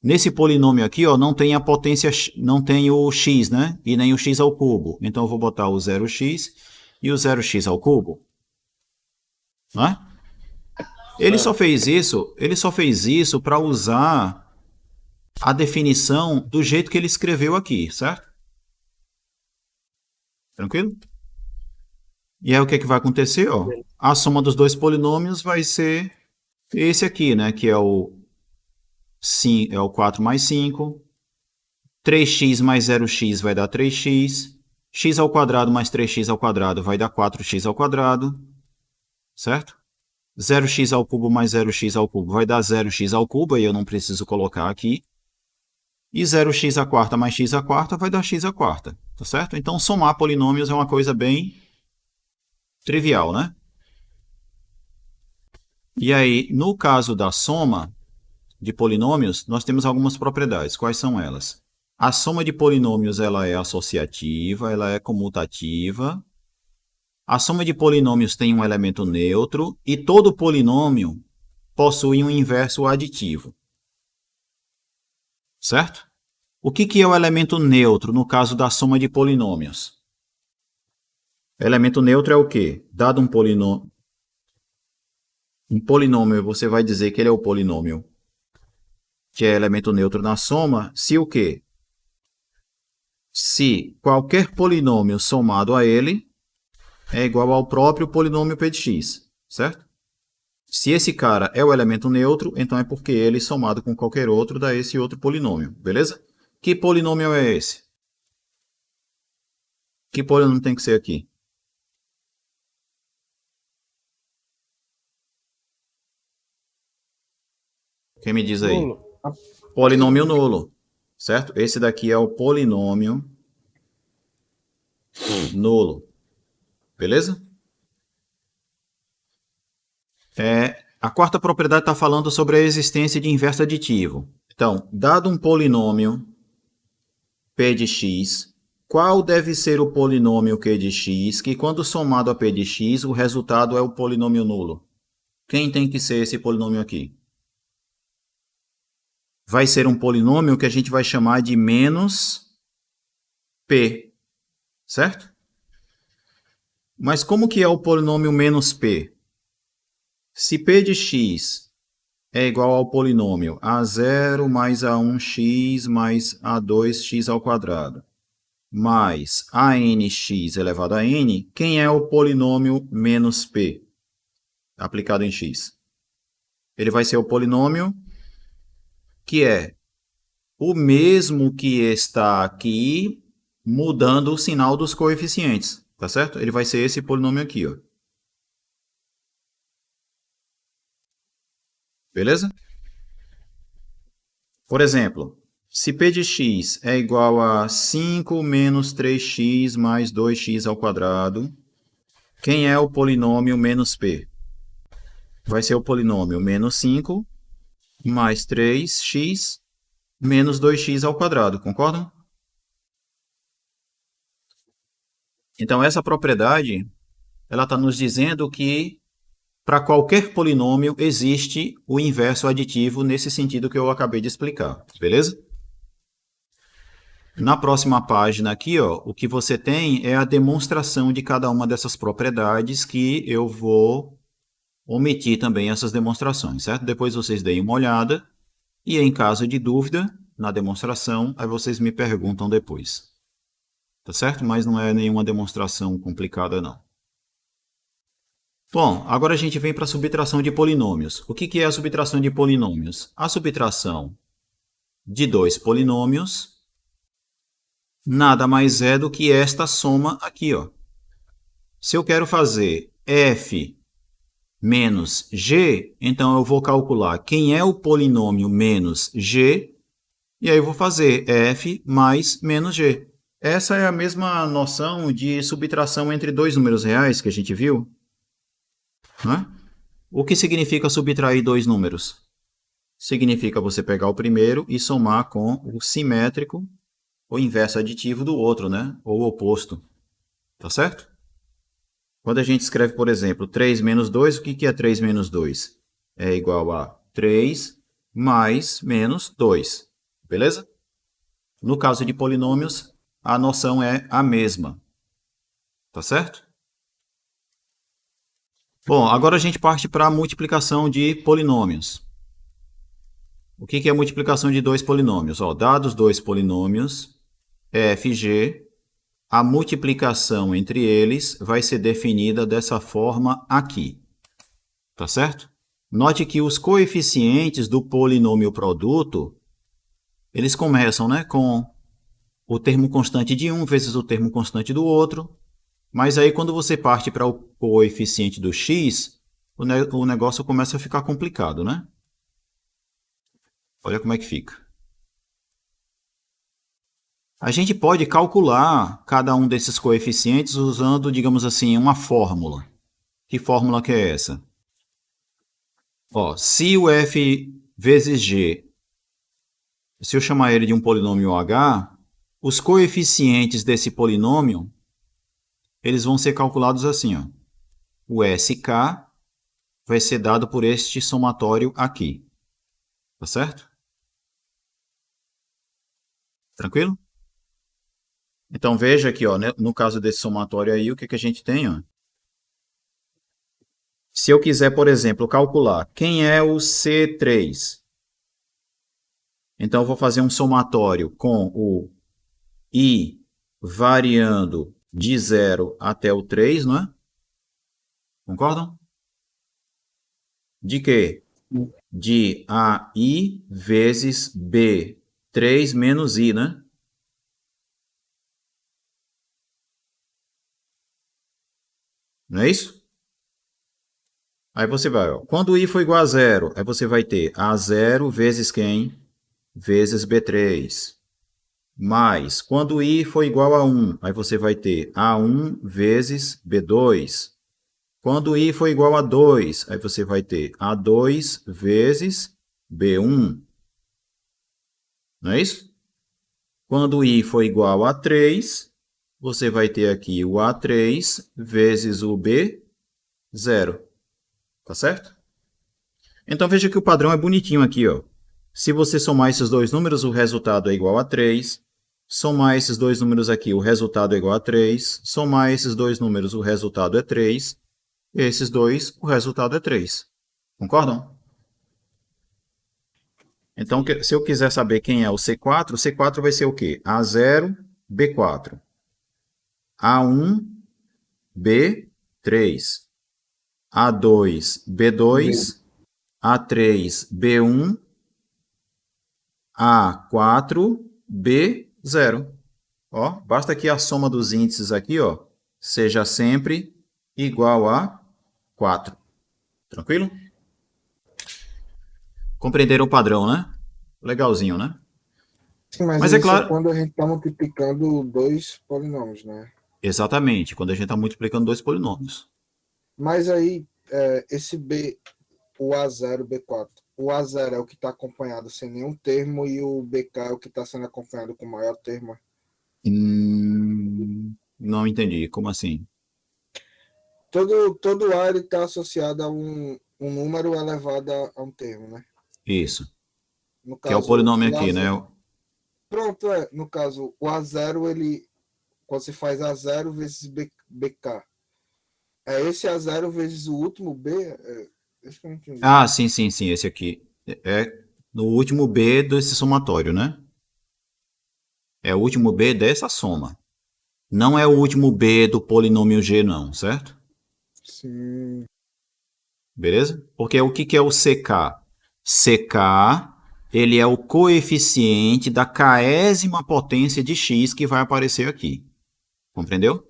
Nesse polinômio aqui, ó, não tem a potência, não tem o x, né? E nem o x ao cubo. Então eu vou botar o 0x e o 0x ao cubo. Né? Ele só fez isso para usar a definição do jeito que ele escreveu aqui, certo? Tranquilo? E aí o que é que vai acontecer, ó? A soma dos dois polinômios vai ser esse aqui, né? Que é o 4 mais 5. 3x mais 0x vai dar 3x. X ao quadrado mais 3x ao quadrado vai dar 4x ao quadrado. Certo? 0x ao cubo mais 0x ao cubo vai dar 0x ao cubo, aí eu não preciso colocar aqui. E 0x à quarta mais x à quarta vai dar x à quarta. Tá certo? Então, somar polinômios é uma coisa bem trivial, né? E aí, no caso da soma de polinômios, nós temos algumas propriedades. Quais são elas? A soma de polinômios ela é associativa, ela é comutativa. A soma de polinômios tem um elemento neutro e todo polinômio possui um inverso aditivo. Certo? O que é o elemento neutro no caso da soma de polinômios? Elemento neutro é o quê? Dado um polinômio, você vai dizer que ele é o polinômio que é elemento neutro na soma, se o quê? Se qualquer polinômio somado a ele é igual ao próprio polinômio p de x, certo? Se esse cara é o elemento neutro, então é porque ele, somado com qualquer outro, dá esse outro polinômio, beleza? Que polinômio é esse? Que polinômio tem que ser aqui? Quem me diz aí? Nulo. Polinômio nulo, certo? Esse daqui é o polinômio nulo, beleza? A quarta propriedade está falando sobre a existência de inverso aditivo. Então, dado um polinômio p de x, qual deve ser o polinômio q de x, que quando somado a p de x, o resultado é o polinômio nulo? Quem tem que ser esse polinômio aqui? Vai ser um polinômio que a gente vai chamar de menos p, certo? Mas como que é o polinômio menos p? Se p de x é igual ao polinômio a0 mais a1x mais a2x ao quadrado, mais anx elevado a n, quem é o polinômio menos p aplicado em x? Ele vai ser o polinômio que é o mesmo que está aqui, mudando o sinal dos coeficientes, tá certo? Ele vai ser esse polinômio aqui, ó. Beleza? Por exemplo, se p de x é igual a 5 menos 3x mais 2x ao quadrado, quem é o polinômio menos p? Vai ser o polinômio menos 5 mais 3x menos 2x ao quadrado, concordam? Então, essa propriedade, ela está nos dizendo que para qualquer polinômio existe o inverso aditivo nesse sentido que eu acabei de explicar, beleza? Na próxima página aqui, ó, o que você tem é a demonstração de cada uma dessas propriedades que eu vou omitir também essas demonstrações, certo? Depois vocês deem uma olhada e, em caso de dúvida na demonstração, aí vocês me perguntam depois. Tá certo? Mas não é nenhuma demonstração complicada, não. Bom, agora a gente vem para a subtração de polinômios. O que é a subtração de polinômios? A subtração de dois polinômios nada mais é do que esta soma aqui, ó. Se eu quero fazer f menos g, então eu vou calcular quem é o polinômio menos g, e aí eu vou fazer f mais menos g. Essa é a mesma noção de subtração entre dois números reais que a gente viu. Né? O que significa subtrair dois números? Significa você pegar o primeiro e somar com o simétrico, o inverso aditivo do outro, né? Ou o oposto. Tá certo? Quando a gente escreve, por exemplo, 3 menos 2, o que é 3 menos 2? É igual a 3 mais menos 2. Beleza? No caso de polinômios, a noção é a mesma. Tá certo? Bom, agora a gente parte para a multiplicação de polinômios. O que é a multiplicação de dois polinômios? Ó, dados dois polinômios, f e g, a multiplicação entre eles vai ser definida dessa forma aqui. Tá certo? Note que os coeficientes do polinômio produto, eles começam, né, com o termo constante de um vezes o termo constante do outro. Mas aí, quando você parte para o coeficiente do x, o negócio começa a ficar complicado, né? Olha como é que fica. A gente pode calcular cada um desses coeficientes usando, digamos assim, uma fórmula. Que fórmula que é essa? Ó, se o f vezes g, se eu chamar ele de um polinômio h, os coeficientes desse polinômio, eles vão ser calculados assim, ó. O SK vai ser dado por este somatório aqui. Tá certo? Tranquilo? Então, veja aqui, ó, no caso desse somatório aí, o que a gente tem? Ó? Se eu quiser, por exemplo, calcular quem é o C3, Então, eu vou fazer um somatório com o i variando de 0 até o 3, não é? Concordam? De quê? De AI vezes B. 3 menos I, né? Não é isso? Aí você vai, ó. Quando I for igual a 0, aí você vai ter A0 vezes quem? Vezes B3. Mais, quando I for igual a 1, aí você vai ter A1 vezes B2. Quando I for igual a 2, aí você vai ter A2 vezes B1. Não é isso? Quando I for igual a 3, você vai ter aqui o A3 vezes o B0. Tá certo? Então, veja que o padrão é bonitinho aqui, ó. Se você somar esses dois números, o resultado é igual a 3. Somar esses dois números aqui, o resultado é igual a 3. Somar esses dois números, o resultado é 3. Esses dois, o resultado é 3. Concordam? Então, se eu quiser saber quem é o C4 vai ser o quê? A0, B4. A1, B3. A2, B2. A3, B1. A4, B0. Ó, basta que a soma dos índices aqui, ó, seja sempre igual a 4. Tranquilo? Compreenderam o padrão, né? Legalzinho, né? Sim, mas é isso claro. é quando a gente está multiplicando dois polinômios, né? Exatamente, quando a gente está multiplicando dois polinômios. Mas aí, esse B, o A0, B4, o A0 é o que está acompanhado sem nenhum termo e o BK é o que está sendo acompanhado com o maior termo. Não entendi, como assim? Todo A está associado a um número elevado a um termo, né? Isso. No caso, que é o polinômio aqui, A0, né? Pronto, no caso, o A0, quando você faz A0 vezes BK, é esse A0 vezes o último B? Acho que eu não entendi. Ah, sim, esse aqui. É no último B desse somatório, né? É o último B dessa soma. Não é o último B do polinômio G, não, certo? Sim. Beleza? Porque o que é o CK? CK, ele é o coeficiente da késima potência de x que vai aparecer aqui. Compreendeu?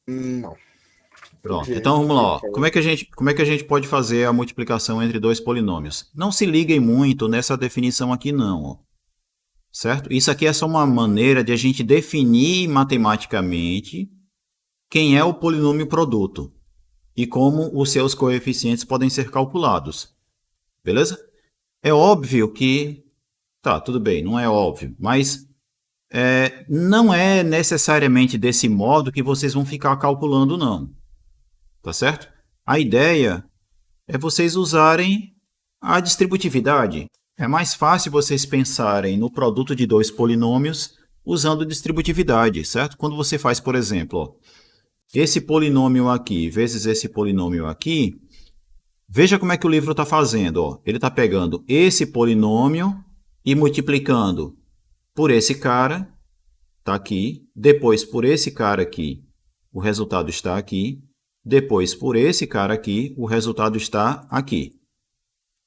Não. Pronto, então vamos lá. Ó. Como é que a gente pode fazer a multiplicação entre dois polinômios? Não se liguem muito nessa definição aqui, não. Ó. Certo? Isso aqui é só uma maneira de a gente definir matematicamente quem é o polinômio produto e como os seus coeficientes podem ser calculados. Beleza? É óbvio que... Tá, tudo bem, não é óbvio, mas não é necessariamente desse modo que vocês vão ficar calculando, não. Tá certo? A ideia é vocês usarem a distributividade. É mais fácil vocês pensarem no produto de dois polinômios usando distributividade, certo? Quando você faz, por exemplo, ó, esse polinômio aqui vezes esse polinômio aqui, veja como é que o livro está fazendo. Ó. Ele está pegando esse polinômio e multiplicando por esse cara, está aqui, depois por esse cara aqui, o resultado está aqui, depois por esse cara aqui, o resultado está aqui.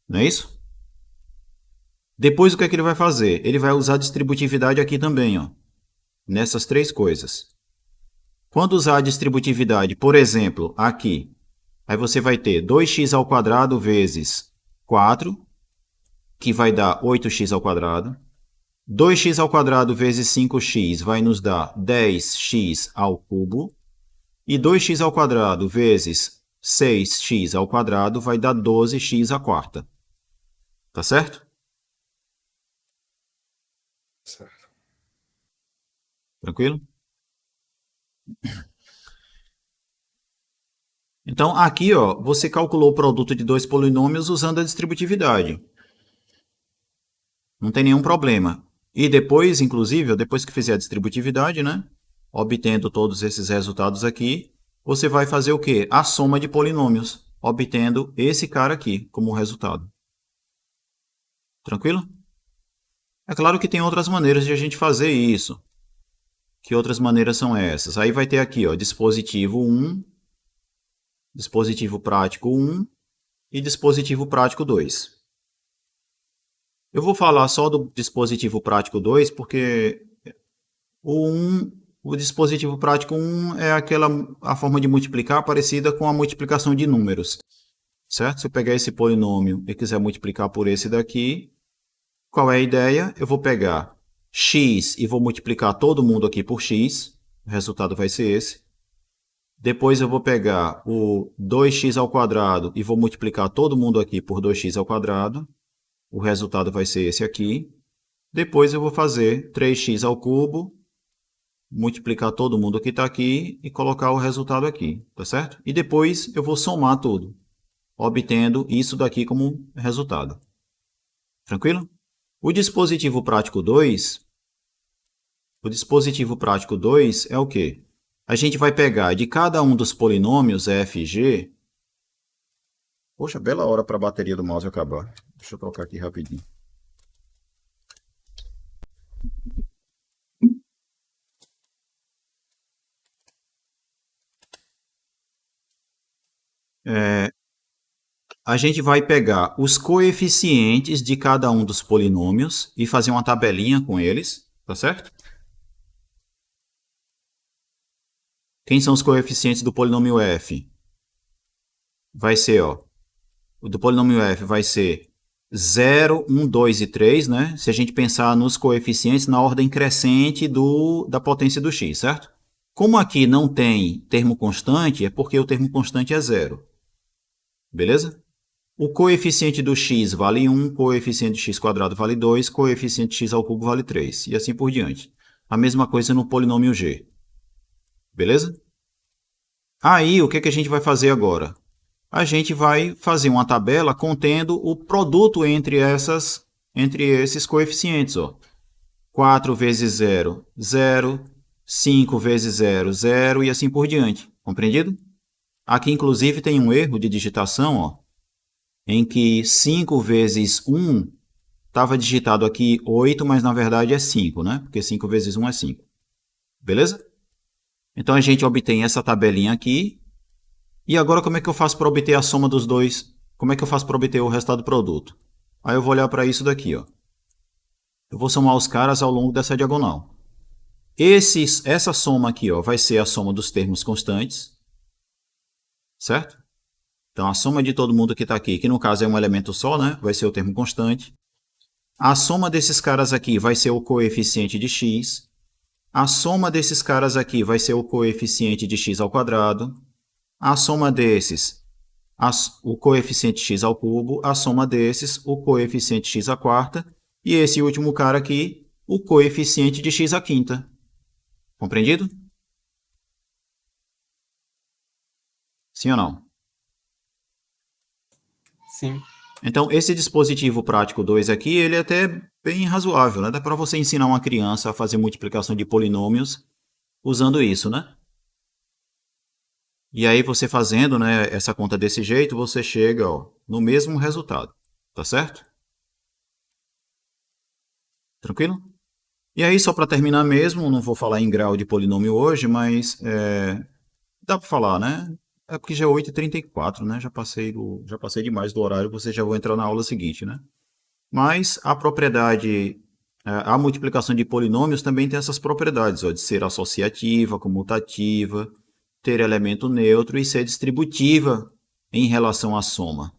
Não é isso? Depois o que é que ele vai fazer? Ele vai usar a distributividade aqui também, ó, nessas três coisas. Quando usar a distributividade, por exemplo, aqui, aí você vai ter 2x ao quadrado vezes 4, que vai dar 8x ao quadrado. 2x ao quadrado vezes 5x vai nos dar 10x ao cubo. E 2x ao quadrado vezes 6x ao quadrado vai dar 12x à quarta. Tá certo? Certo. Tranquilo? Então, aqui, ó, você calculou o produto de dois polinômios usando a distributividade. Não tem nenhum problema. E depois, inclusive, depois que fizer a distributividade, né, obtendo todos esses resultados aqui, você vai fazer o quê? A soma de polinômios. obtendo esse cara aqui como resultado. Tranquilo? É claro que tem outras maneiras de a gente fazer isso. Que outras maneiras são essas? Aí vai ter aqui, ó, dispositivo 1, dispositivo prático 1 e dispositivo prático 2. Eu vou falar só do dispositivo prático 2 porque o dispositivo prático 1 é a forma de multiplicar parecida com a multiplicação de números. Certo? Se eu pegar esse polinômio e quiser multiplicar por esse daqui, qual é a ideia? Eu vou pegar x e vou multiplicar todo mundo aqui por x. O resultado vai ser esse. Depois eu vou pegar o 2x ao quadrado e vou multiplicar todo mundo aqui por 2x ao quadrado. O resultado vai ser esse aqui. Depois eu vou fazer 3x ao cubo, multiplicar todo mundo que está aqui e colocar o resultado aqui, tá certo? E depois eu vou somar tudo, obtendo isso daqui como resultado. Tranquilo? O dispositivo prático 2 é o quê? A gente vai pegar de cada um dos polinômios f e g. Poxa, bela hora para a bateria do mouse acabar. Deixa eu trocar aqui rapidinho. A gente vai pegar os coeficientes de cada um dos polinômios e fazer uma tabelinha com eles, tá certo? Quem são os coeficientes do polinômio f? Vai ser, ó, o do polinômio f vai ser 0, 1, 2 e 3, né? Se a gente pensar nos coeficientes na ordem crescente da potência do x, certo? Como aqui não tem termo constante, é porque o termo constante é 0. Beleza? O coeficiente do x vale 1, coeficiente de x quadrado vale 2, coeficiente de x ao cubo vale 3, e assim por diante. A mesma coisa no polinômio g. Beleza? Aí, o que a gente vai fazer agora? A gente vai fazer uma tabela contendo o produto entre esses coeficientes. Ó. 4 vezes 0, 0. 5 vezes 0, 0 e assim por diante. Compreendido? Aqui, inclusive, tem um erro de digitação, ó, em que 5 vezes 1 estava digitado aqui 8, mas na verdade é 5, né? Porque 5 vezes 1 é 5. Beleza? Então, a gente obtém essa tabelinha aqui. E agora, como é que eu faço para obter a soma dos dois? Como é que eu faço para obter o resultado do produto? Aí eu vou olhar para isso daqui, ó. Eu vou somar os caras ao longo dessa diagonal. Essa soma aqui, ó, vai ser a soma dos termos constantes. Certo? Então, a soma de todo mundo que está aqui, que no caso é um elemento só, né? Vai ser o termo constante. A soma desses caras aqui vai ser o coeficiente de x. A soma desses caras aqui vai ser o coeficiente de x ao quadrado. A soma desses, o coeficiente x ao cubo. A soma desses, o coeficiente x à quarta. E esse último cara aqui, o coeficiente de x à quinta. Compreendido? Sim ou não? Sim. Então, esse dispositivo prático 2 aqui, ele é até bem razoável, né? Dá para você ensinar uma criança a fazer multiplicação de polinômios usando isso, né? E aí, você fazendo, né, essa conta desse jeito, você chega, ó, no mesmo resultado. Tá certo? Tranquilo? E aí, só para terminar mesmo, não vou falar em grau de polinômio hoje, mas dá para falar, né? É porque já é 8h34, né? Já passei demais do horário, você já vou entrar na aula seguinte, né? Mas a multiplicação de polinômios também tem essas propriedades, ó, de ser associativa, comutativa, ter elemento neutro e ser distributiva em relação à soma.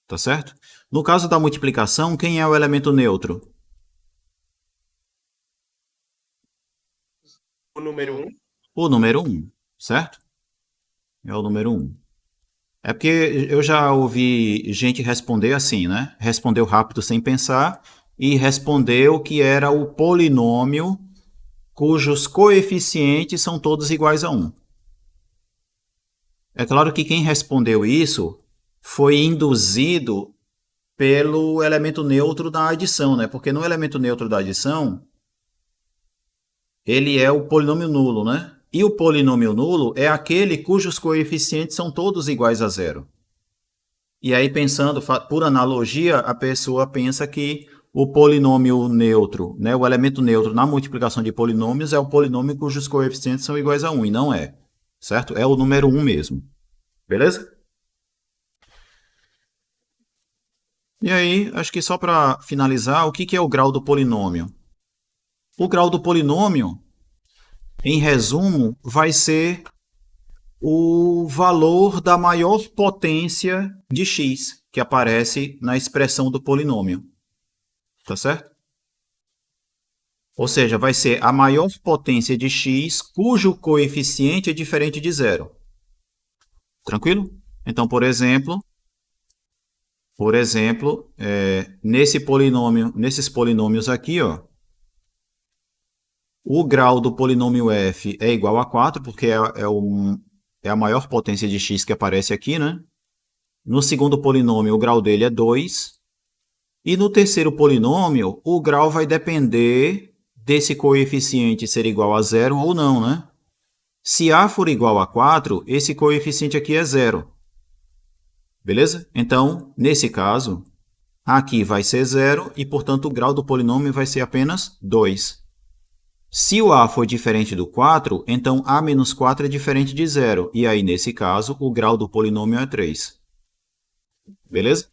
Tá certo? No caso da multiplicação, quem é o elemento neutro? O número 1. O número 1, certo? É o número 1. É porque eu já ouvi gente responder assim, né? Respondeu rápido sem pensar e respondeu que era o polinômio cujos coeficientes são todos iguais a 1. É claro que quem respondeu isso foi induzido pelo elemento neutro da adição, né? Porque no elemento neutro da adição, ele é o polinômio nulo, né? E o polinômio nulo é aquele cujos coeficientes são todos iguais a zero. E aí, pensando, por analogia, a pessoa pensa que o polinômio neutro, né, o elemento neutro na multiplicação de polinômios é o polinômio cujos coeficientes são iguais a 1, e não é, certo? É o número 1 mesmo. Beleza? E aí, acho que só para finalizar, o que é o grau do polinômio? O grau do polinômio, em resumo, vai ser o valor da maior potência de x que aparece na expressão do polinômio. Tá certo? Ou seja, vai ser a maior potência de x cujo coeficiente é diferente de zero. Tranquilo? Então, por exemplo, nesses polinômios aqui, ó, o grau do polinômio f é igual a 4, porque é a maior potência de x que aparece aqui, né? No segundo polinômio, o grau dele é 2. E no terceiro polinômio, o grau vai depender desse coeficiente ser igual a zero ou não, né? Se a for igual a 4, esse coeficiente aqui é zero. Beleza? Então, nesse caso, aqui vai ser zero e, portanto, o grau do polinômio vai ser apenas 2. Se o a for diferente do 4, então a menos 4 é diferente de zero. E aí, nesse caso, o grau do polinômio é 3. Beleza?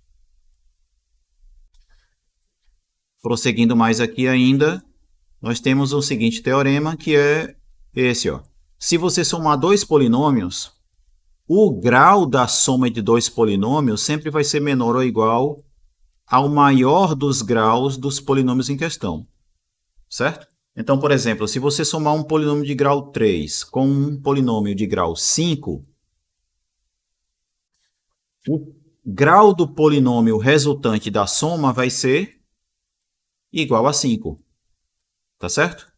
Prosseguindo mais aqui ainda, nós temos o seguinte teorema, que é esse, ó. Se você somar dois polinômios, o grau da soma de dois polinômios sempre vai ser menor ou igual ao maior dos graus dos polinômios em questão. Certo? Então, por exemplo, se você somar um polinômio de grau 3 com um polinômio de grau 5, o grau do polinômio resultante da soma vai ser igual a 5. Tá certo?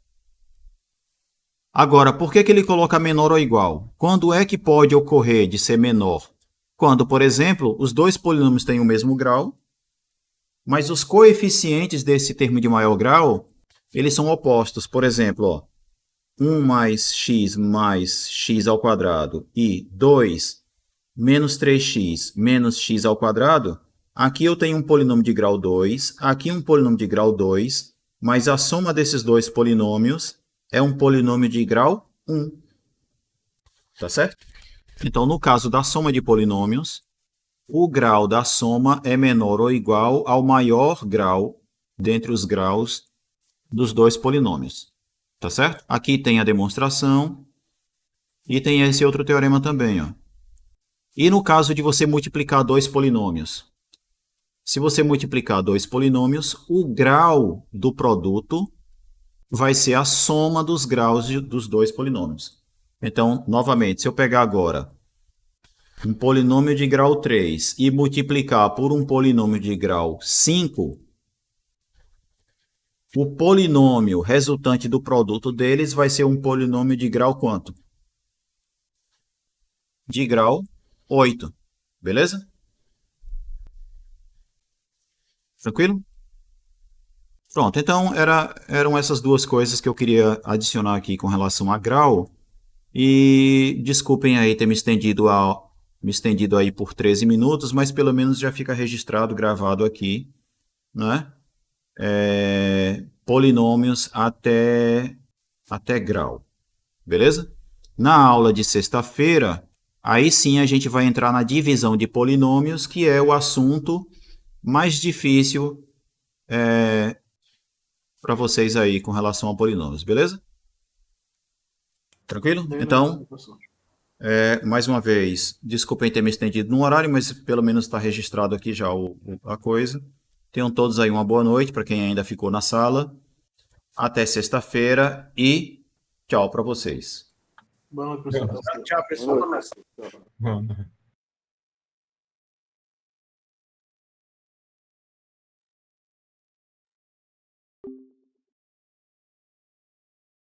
Agora, por que ele coloca menor ou igual? Quando é que pode ocorrer de ser menor? Quando, por exemplo, os dois polinômios têm o mesmo grau, mas os coeficientes desse termo de maior grau, eles são opostos. Por exemplo, ó, 1 mais x ao quadrado e 2 menos 3x menos x ao quadrado, aqui eu tenho um polinômio de grau 2, aqui um polinômio de grau 2, mas a soma desses dois polinômios é um polinômio de grau 1. Tá certo? Então, no caso da soma de polinômios, o grau da soma é menor ou igual ao maior grau dentre os graus dos dois polinômios. Tá certo? Aqui tem a demonstração e tem esse outro teorema também, ó. E no caso de você multiplicar dois polinômios? Se você multiplicar dois polinômios, o grau do produto vai ser a soma dos graus dos dois polinômios. Então, novamente, se eu pegar agora um polinômio de grau 3 e multiplicar por um polinômio de grau 5, o polinômio resultante do produto deles vai ser um polinômio de grau quanto? De grau 8. Beleza? Tranquilo? Pronto, então eram essas duas coisas que eu queria adicionar aqui com relação a grau. E desculpem aí ter me estendido aí por 13 minutos, mas pelo menos já fica registrado, gravado aqui, né? Polinômios até grau. Beleza? Na aula de sexta-feira, aí sim a gente vai entrar na divisão de polinômios, que é o assunto mais difícil para vocês aí com relação a polinômios, beleza? Tranquilo? Então, mais uma vez, desculpem ter me estendido no horário, mas pelo menos está registrado aqui já a coisa. Tenham todos aí uma boa noite, para quem ainda ficou na sala. Até sexta-feira e tchau para vocês. Boa noite, professor. Tchau, pessoal.